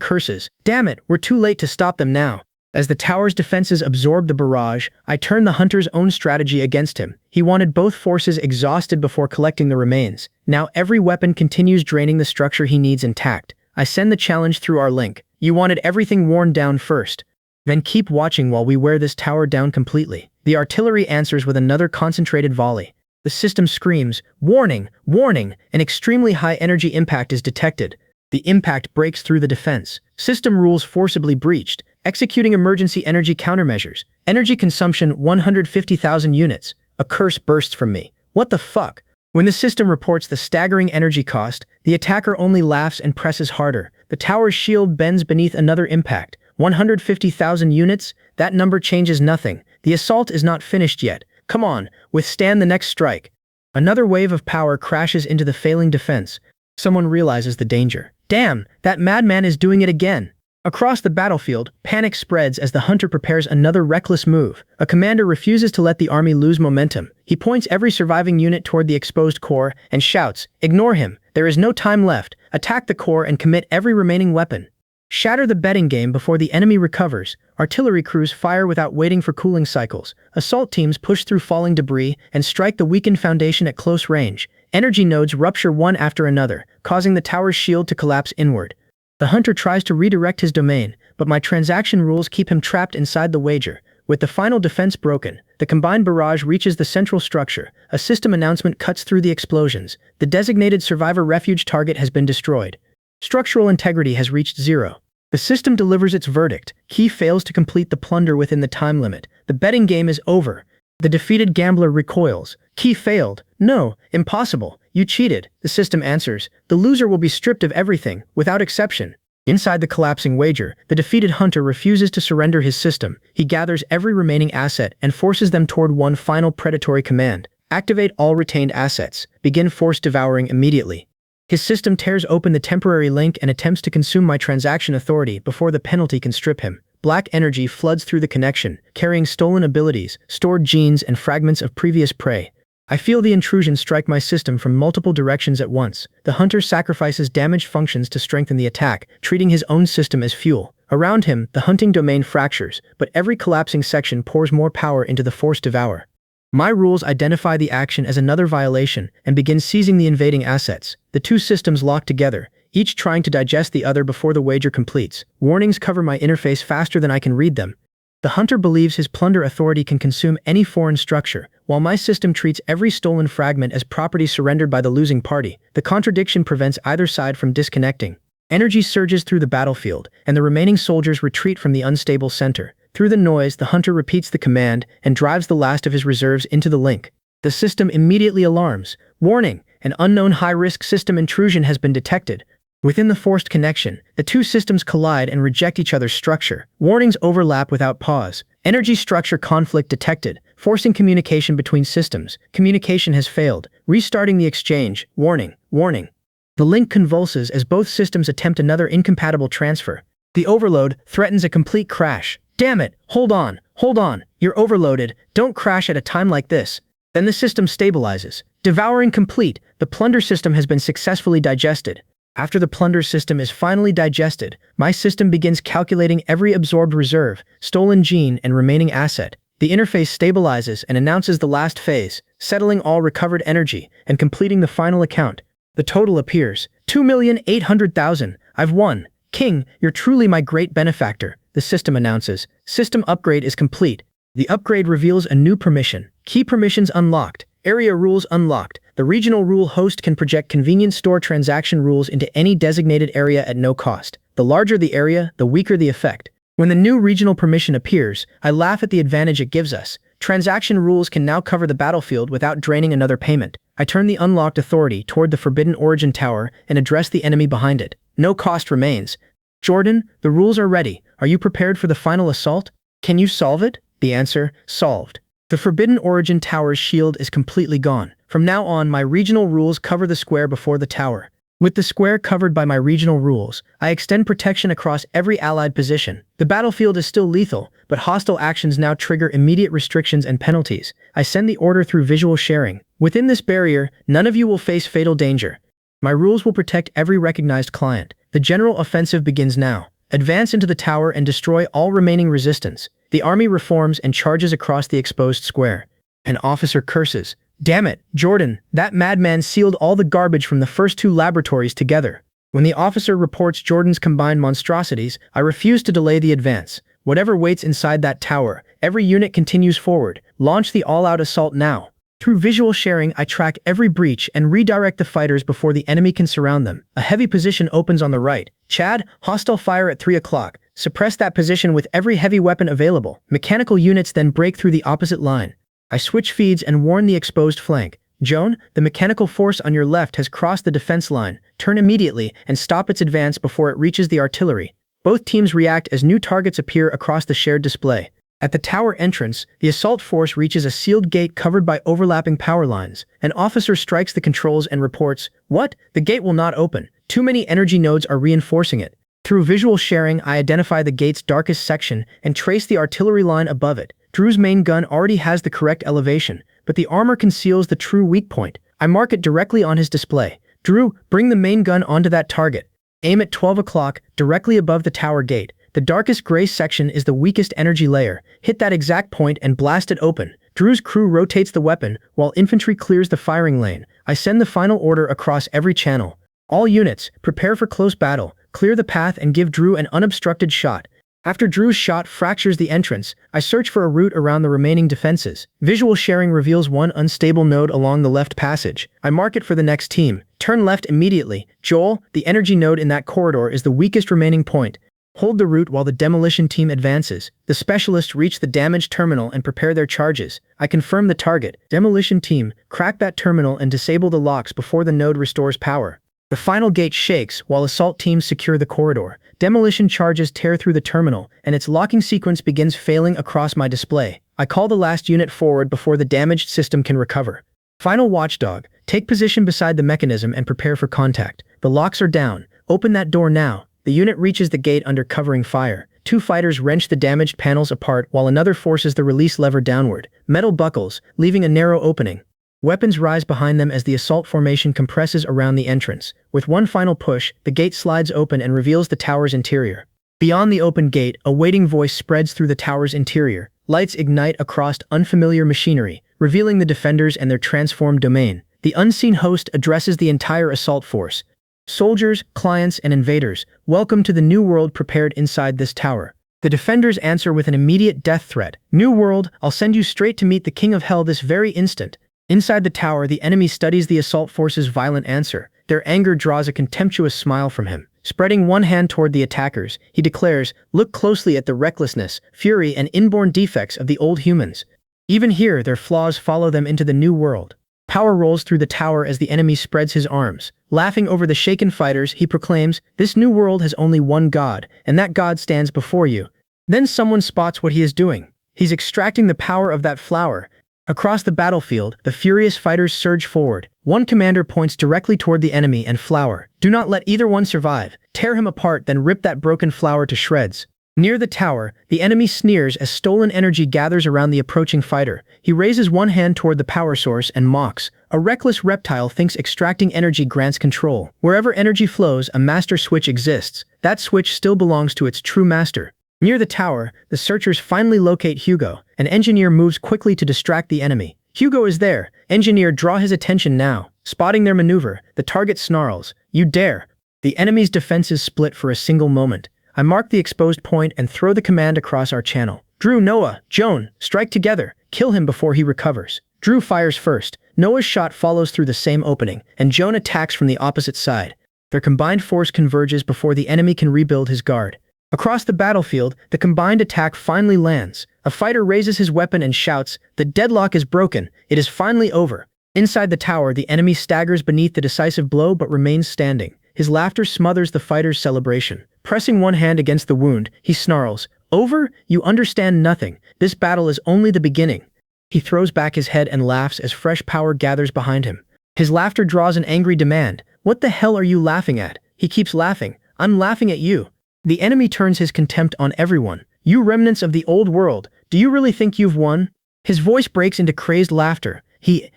curses, "Damn it, we're too late to stop them now." As the tower's defenses absorb the barrage, I turn the hunter's own strategy against him. He wanted both forces exhausted before collecting the remains. Now every weapon continues draining the structure he needs intact. I send the challenge through our link. You wanted everything worn down first. Then keep watching while we wear this tower down completely. The artillery answers with another concentrated volley. The system screams, "Warning! Warning! An extremely high energy impact is detected." The impact breaks through the defense. System rules forcibly breached. Executing emergency energy countermeasures. Energy consumption 150,000 units. A curse bursts from me. What the fuck? When the system reports the staggering energy cost, the attacker only laughs and presses harder. The tower's shield bends beneath another impact. 150,000 units? That number changes nothing. The assault is not finished yet. Come on, withstand the next strike. Another wave of power crashes into the failing defense. Someone realizes the danger. Damn, that madman is doing it again. Across the battlefield, panic spreads as the hunter prepares another reckless move. A commander refuses to let the army lose momentum. He points every surviving unit toward the exposed core and shouts, "Ignore him. There is no time left. Attack the core and commit every remaining weapon." Shatter the betting game before the enemy recovers. Artillery crews fire without waiting for cooling cycles. Assault teams push through falling debris and strike the weakened foundation at close range. Energy nodes rupture one after another, causing the tower's shield to collapse inward. The hunter tries to redirect his domain, but my transaction rules keep him trapped inside the wager. With the final defense broken, the combined barrage reaches the central structure. A system announcement cuts through the explosions. The designated survivor refuge target has been destroyed. Structural integrity has reached zero. The system delivers its verdict. Key fails to complete the plunder within the time limit. The betting game is over. The defeated gambler recoils. Key failed. No, impossible. You cheated. The system answers. The loser will be stripped of everything, without exception. Inside the collapsing wager, the defeated hunter refuses to surrender his system. He gathers every remaining asset and forces them toward one final predatory command. Activate all retained assets. Begin force devouring immediately. His system tears open the temporary link and attempts to consume my transaction authority before the penalty can strip him. black energy floods through the connection, carrying stolen abilities, stored genes, and fragments of previous prey. I feel the intrusion strike my system from multiple directions at once. The hunter sacrifices damaged functions to strengthen the attack, treating his own system as fuel. Around him, the hunting domain fractures, but every collapsing section pours more power into the forced devour. My rules identify the action as another violation and begin seizing the invading assets. The two systems lock together, each trying to digest the other before the wager completes. Warnings cover my interface faster than I can read them. The hunter believes his plunder authority can consume any foreign structure, while my system treats every stolen fragment as property surrendered by the losing party. The contradiction prevents either side from disconnecting. Energy surges through the battlefield, and the remaining soldiers retreat from the unstable center. Through the noise, the hunter repeats the command and drives the last of his reserves into the link. The system immediately alarms. Warning! An unknown high-risk system intrusion has been detected. Within the forced connection, the two systems collide and reject each other's structure. Warnings overlap without pause. Energy structure conflict detected, forcing communication between systems. Communication has failed. Restarting the exchange. Warning, warning. The link convulses as both systems attempt another incompatible transfer. The overload threatens a complete crash. Damn it! Hold on, you're overloaded. Don't crash at a time like this. Then the system stabilizes. Devouring complete, the plunder system has been successfully digested. After the plunder system is finally digested, my system begins calculating every absorbed reserve, stolen gene, and remaining asset. The interface stabilizes and announces the last phase, settling all recovered energy and completing the final account. The total appears, 2,800,000. I've won. King, you're truly my great benefactor, the system announces. System upgrade is complete. The upgrade reveals a new permission. Key permissions unlocked. Area rules unlocked. The regional rule host can project convenience store transaction rules into any designated area at no cost. The larger the area, the weaker the effect. When the new regional permission appears, I laugh at the advantage it gives us. Transaction rules can now cover the battlefield without draining another payment. I turn the unlocked authority toward the Forbidden Origin Tower and address the enemy behind it. No cost remains. Jordan, the rules are ready. Are you prepared for the final assault? Can you solve it? The answer, solved. The Forbidden Origin Tower's shield is completely gone. From now on, my regional rules cover the square before the tower. With the square covered by my regional rules, I extend protection across every allied position. The battlefield is still lethal, but hostile actions now trigger immediate restrictions and penalties. I send the order through visual sharing. Within this barrier, none of you will face fatal danger. My rules will protect every recognized client. The general offensive begins now. Advance into the tower and destroy all remaining resistance. The army reforms and charges across the exposed square. An officer curses. Damn it, Jordan, that madman sealed all the garbage from the first two laboratories together. When the officer reports Jordan's combined monstrosities, I refuse to delay the advance. Whatever waits inside that tower, every unit continues forward. Launch the all-out assault now. Through visual sharing, I track every breach and redirect the fighters before the enemy can surround them. A heavy position opens on the right. Chad, hostile fire at 3 o'clock. Suppress that position with every heavy weapon available. Mechanical units then break through the opposite line. I switch feeds and warn the exposed flank. Joan, the mechanical force on your left has crossed the defense line. Turn immediately and stop its advance before it reaches the artillery. Both teams react as new targets appear across the shared display. At the tower entrance, the assault force reaches a sealed gate covered by overlapping power lines. An officer strikes the controls and reports, "What? The gate will not open. Too many energy nodes are reinforcing it." Through visual sharing, I identify the gate's darkest section and trace the artillery line above it. Drew's main gun already has the correct elevation, but the armor conceals the true weak point. I mark it directly on his display. Drew, bring the main gun onto that target. Aim at 12 o'clock, directly above the tower gate. The darkest gray section is the weakest energy layer. Hit that exact point and blast it open. Drew's crew rotates the weapon, while infantry clears the firing lane. I send the final order across every channel. All units, prepare for close battle. Clear the path and give Drew an unobstructed shot. After Drew's shot fractures the entrance, I search for a route around the remaining defenses. Visual sharing reveals one unstable node along the left passage. I mark it for the next team. Turn left immediately. Joel, the energy node in that corridor is the weakest remaining point. Hold the route while the demolition team advances. The specialists reach the damaged terminal and prepare their charges. I confirm the target. Demolition team, crack that terminal and disable the locks before the node restores power. The final gate shakes while assault teams secure the corridor. Demolition charges tear through the terminal, and its locking sequence begins failing across my display. I call the last unit forward before the damaged system can recover. Final watchdog, take position beside the mechanism and prepare for contact. The locks are down. Open that door now. The unit reaches the gate under covering fire. two fighters wrench the damaged panels apart while another forces the release lever downward. Metal buckles, leaving a narrow opening. Weapons rise behind them as the assault formation compresses around the entrance. With one final push, the gate slides open and reveals the tower's interior. Beyond the open gate, a waiting voice spreads through the tower's interior. Lights ignite across unfamiliar machinery, revealing the defenders and their transformed domain. The unseen host addresses the entire assault force. Soldiers, clients, and invaders, welcome to the new world prepared inside this tower. The defenders answer with an immediate death threat. New world, I'll send you straight to meet the King of Hell this very instant. Inside the tower, the enemy studies the assault force's violent answer. Their anger draws a contemptuous smile from him. Spreading one hand toward the attackers, he declares, "Look closely at the recklessness, fury, and inborn defects of the old humans. Even here, their flaws follow them into the new world." Power rolls through the tower as the enemy spreads his arms. Laughing over the shaken fighters, he proclaims, "This new world has only one God, and that God stands before you." Then someone spots what he is doing. He's extracting the power of that flower. Across the battlefield, the furious fighters surge forward. One commander points directly toward the enemy and flower. "Do not let either one survive. Tear him apart, then rip that broken flower to shreds." Near the tower, the enemy sneers as stolen energy gathers around the approaching fighter. He raises one hand toward the power source and mocks. A reckless reptile thinks extracting energy grants control. Wherever energy flows, a master switch exists. That switch still belongs to its true master. Near the tower, the searchers finally locate Hugo. An engineer moves quickly to distract the enemy. Hugo is there. Engineer, draw his attention now. Spotting their maneuver, the target snarls, "You dare!" The enemy's defenses split for a single moment. I mark the exposed point and throw the command across our channel. "Drew, Noah, Joan, strike together. Kill him before he recovers." Drew fires first. Noah's shot follows through the same opening, and Joan attacks from the opposite side. Their combined force converges before the enemy can rebuild his guard. Across the battlefield, the combined attack finally lands. A fighter raises his weapon and shouts, "The deadlock is broken. It is finally over." Inside the tower, the enemy staggers beneath the decisive blow but remains standing. His laughter smothers the fighter's celebration. Pressing one hand against the wound, he snarls, "Over? You understand nothing. This battle is only the beginning." He throws back his head and laughs as fresh power gathers behind him. His laughter draws an angry demand. "What the hell are you laughing at?" He keeps laughing. "I'm laughing at you." The enemy turns his contempt on everyone. "You remnants of the old world, do you really think you've won?" His voice breaks into crazed laughter. The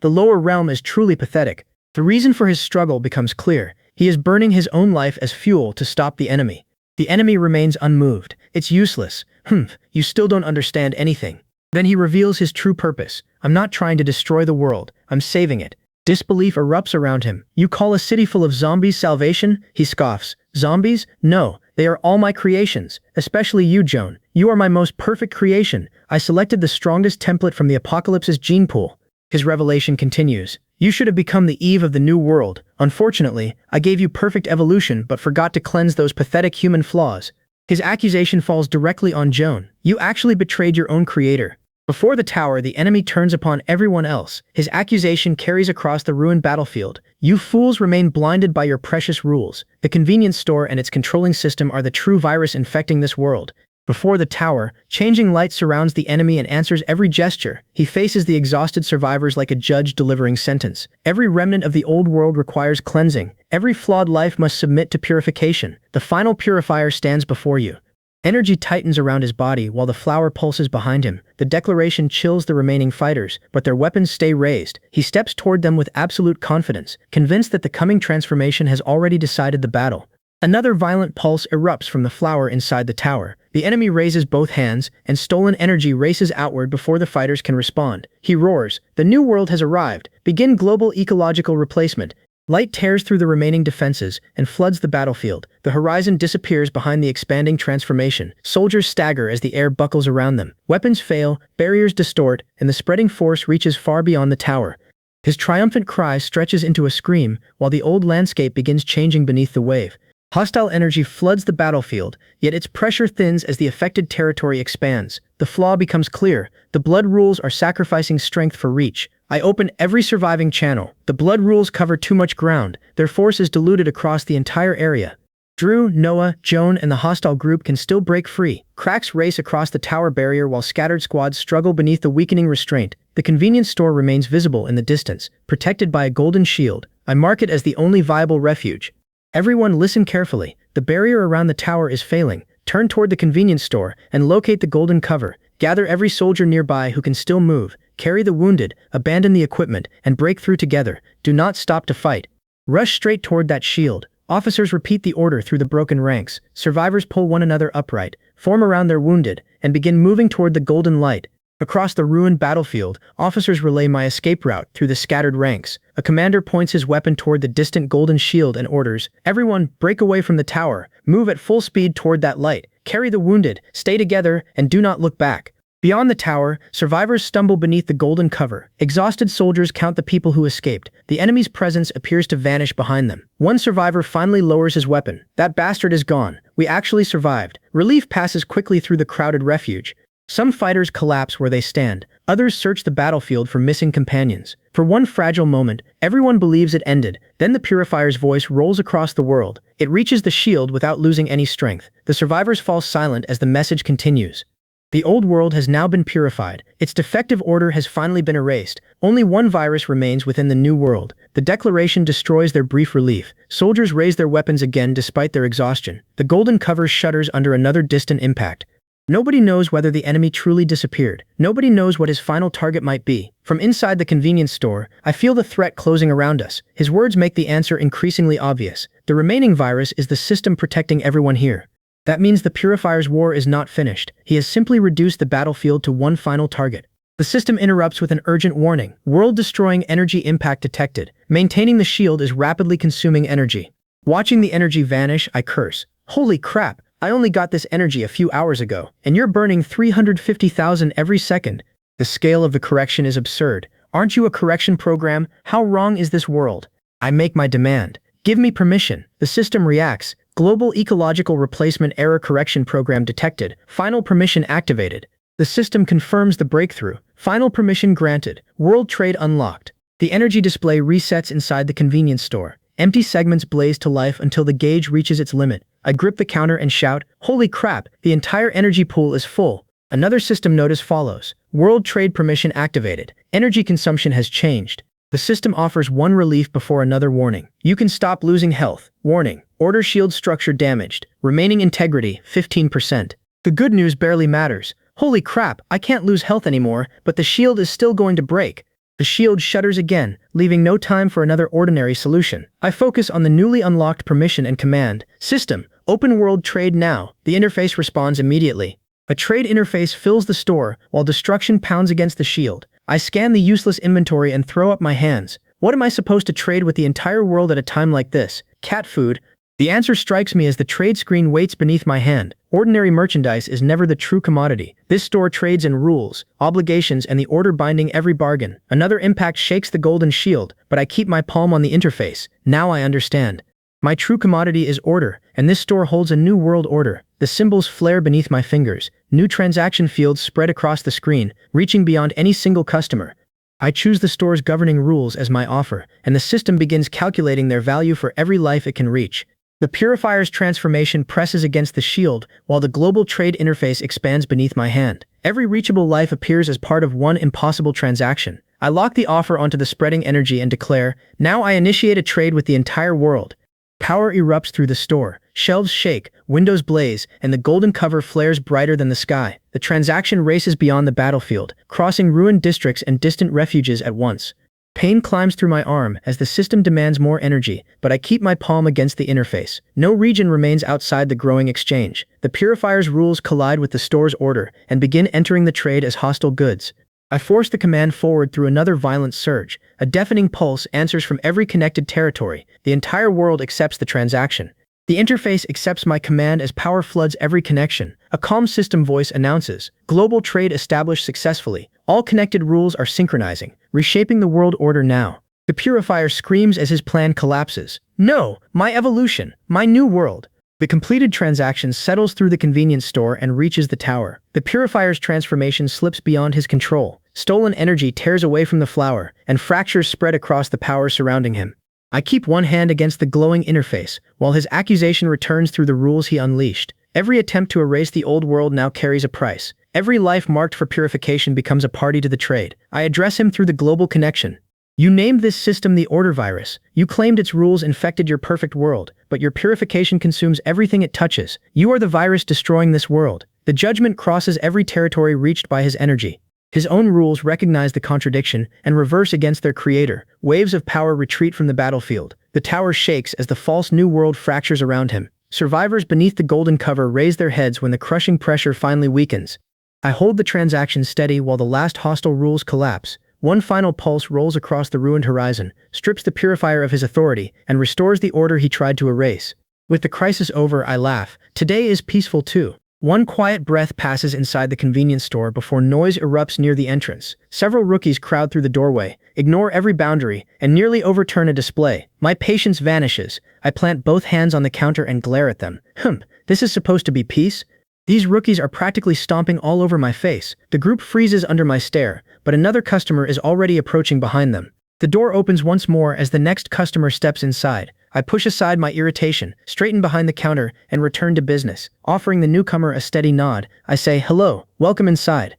lower realm is truly pathetic. The reason for his struggle becomes clear. He is burning his own life as fuel to stop the enemy. The enemy remains unmoved. "It's useless. You still don't understand anything." Then he reveals his true purpose. "I'm not trying to destroy the world. I'm saving it." Disbelief erupts around him. "You call a city full of zombies salvation?" He scoffs. "Zombies? No, they are all my creations. Especially you, Joan. You are my most perfect creation. I selected the strongest template from the apocalypse's gene pool." His revelation continues. "You should have become the Eve of the new world. Unfortunately, I gave you perfect evolution but forgot to cleanse those pathetic human flaws." His accusation falls directly on Joan. "You actually betrayed your own creator." Before the tower, the enemy turns upon everyone else. His accusation carries across the ruined battlefield. "You fools remain blinded by your precious rules. The convenience store and its controlling system are the true virus infecting this world." Before the tower, changing light surrounds the enemy and answers every gesture. He faces the exhausted survivors like a judge delivering sentence. Every remnant of the old world requires cleansing. Every flawed life must submit to purification. The final purifier stands before you. Energy tightens around his body while the flower pulses behind him. The declaration chills the remaining fighters, but their weapons stay raised. He steps toward them with absolute confidence, convinced that the coming transformation has already decided the battle. Another violent pulse erupts from the flower inside the tower. The enemy raises both hands, and stolen energy races outward before the fighters can respond. He roars, "The new world has arrived. Begin global ecological replacement." Light tears through the remaining defenses and floods the battlefield. The horizon disappears behind the expanding transformation. Soldiers stagger as the air buckles around them. Weapons fail, barriers distort, and the spreading force reaches far beyond the tower. His triumphant cry stretches into a scream, while the old landscape begins changing beneath the wave. Hostile energy floods the battlefield, yet its pressure thins as the affected territory expands. The flaw becomes clear. The blood rules are sacrificing strength for reach. I open every surviving channel. The blood rules cover too much ground. Their force is diluted across the entire area. Drew, Noah, Joan, and the hostile group can still break free. Cracks race across the tower barrier while scattered squads struggle beneath the weakening restraint. The convenience store remains visible in the distance, protected by a golden shield. I mark it as the only viable refuge. Everyone listen carefully. The barrier around the tower is failing. Turn toward the convenience store and locate the golden cover. Gather every soldier nearby who can still move. Carry the wounded, abandon the equipment, and break through together. Do not stop to fight. Rush straight toward that shield. Officers repeat the order through the broken ranks. Survivors pull one another upright, form around their wounded, and begin moving toward the golden light. Across the ruined battlefield, officers relay my escape route through the scattered ranks. A commander points his weapon toward the distant golden shield and orders, "Everyone, break away from the tower. Move at full speed toward that light. Carry the wounded, stay together, and do not look back." Beyond the tower, survivors stumble beneath the golden cover. Exhausted soldiers count the people who escaped. The enemy's presence appears to vanish behind them. One survivor finally lowers his weapon. "That bastard is gone. We actually survived." Relief passes quickly through the crowded refuge. Some fighters collapse where they stand. Others search the battlefield for missing companions. For one fragile moment, everyone believes it ended. Then the Purifier's voice rolls across the world. It reaches the shield without losing any strength. The survivors fall silent as the message continues. The old world has now been purified. Its defective order has finally been erased. Only one virus remains within the new world. The declaration destroys their brief relief. Soldiers raise their weapons again despite their exhaustion. The golden cover shudders under another distant impact. Nobody knows whether the enemy truly disappeared. Nobody knows what his final target might be. From inside the convenience store, I feel the threat closing around us. His words make the answer increasingly obvious. The remaining virus is the system protecting everyone here. That means the Purifier's war is not finished. He has simply reduced the battlefield to one final target. The system interrupts with an urgent warning. World-destroying energy impact detected. Maintaining the shield is rapidly consuming energy. Watching the energy vanish, I curse. Holy crap! I only got this energy a few hours ago, and you're burning 350,000 every second. The scale of the correction is absurd. Aren't you a correction program? How wrong is this world? I make my demand. Give me permission. The system reacts. Global Ecological Replacement Error Correction Program detected. Final permission activated. The system confirms the breakthrough. Final permission granted. World trade unlocked. The energy display resets inside the convenience store. Empty segments blaze to life until the gauge reaches its limit. I grip the counter and shout, "Holy crap, the entire energy pool is full." Another system notice follows. World trade permission activated. Energy consumption has changed. The system offers one relief before another warning. You can stop losing health. Warning. Order shield structure damaged. Remaining integrity, 15%. The good news barely matters. Holy crap, I can't lose health anymore, but the shield is still going to break. The shield shudders again, leaving no time for another ordinary solution. I focus on the newly unlocked permission and command. System, open world trade now. The interface responds immediately. A trade interface fills the store, while destruction pounds against the shield. I scan the useless inventory and throw up my hands. What am I supposed to trade with the entire world at a time like this? Cat food? The answer strikes me as the trade screen waits beneath my hand. Ordinary merchandise is never the true commodity. This store trades in rules, obligations, and the order binding every bargain. Another impact shakes the golden shield, but I keep my palm on the interface. Now I understand. My true commodity is order, and this store holds a new world order. The symbols flare beneath my fingers. New transaction fields spread across the screen, reaching beyond any single customer. I choose the store's governing rules as my offer, and the system begins calculating their value for every life it can reach. The Purifier's transformation presses against the shield, while the global trade interface expands beneath my hand. Every reachable life appears as part of one impossible transaction. I lock the offer onto the spreading energy and declare, "Now I initiate a trade with the entire world." Power erupts through the store. Shelves shake, windows blaze, and the golden cover flares brighter than the sky. The transaction races beyond the battlefield, crossing ruined districts and distant refuges at once. Pain climbs through my arm as the system demands more energy, but I keep my palm against the interface. No region remains outside the growing exchange. The Purifier's rules collide with the store's order and begin entering the trade as hostile goods. I force the command forward through another violent surge. A deafening pulse answers from every connected territory. The entire world accepts the transaction. The interface accepts my command as power floods every connection. A calm system voice announces, "Global trade established successfully. All connected rules are synchronizing, reshaping the world order now." The Purifier screams as his plan collapses. "No! My evolution! My new world!" The completed transaction settles through the convenience store and reaches the tower. The Purifier's transformation slips beyond his control. Stolen energy tears away from the flower, and fractures spread across the power surrounding him. I keep one hand against the glowing interface, while his accusation returns through the rules he unleashed. Every attempt to erase the old world now carries a price. Every life marked for purification becomes a party to the trade. I address him through the global connection. You named this system the order virus. You claimed its rules infected your perfect world, but your purification consumes everything it touches. You are the virus destroying this world. The judgment crosses every territory reached by his energy. His own rules recognize the contradiction and reverse against their creator. Waves of power retreat from the battlefield. The tower shakes as the false new world fractures around him. Survivors beneath the golden cover raise their heads when the crushing pressure finally weakens. I hold the transaction steady while the last hostile rules collapse. One final pulse rolls across the ruined horizon, strips the purifier of his authority, and restores the order he tried to erase. With the crisis over, I laugh. Today is peaceful too. One quiet breath passes inside the convenience store before noise erupts near the entrance. Several rookies crowd through the doorway, ignore every boundary, and nearly overturn a display. My patience vanishes. I plant both hands on the counter and glare at them. This is supposed to be peace? These rookies are practically stomping all over my face. The group freezes under my stare, but another customer is already approaching behind them. The door opens once more as the next customer steps inside. I push aside my irritation, straighten behind the counter, and return to business. Offering the newcomer a steady nod, I say, "Hello, welcome inside."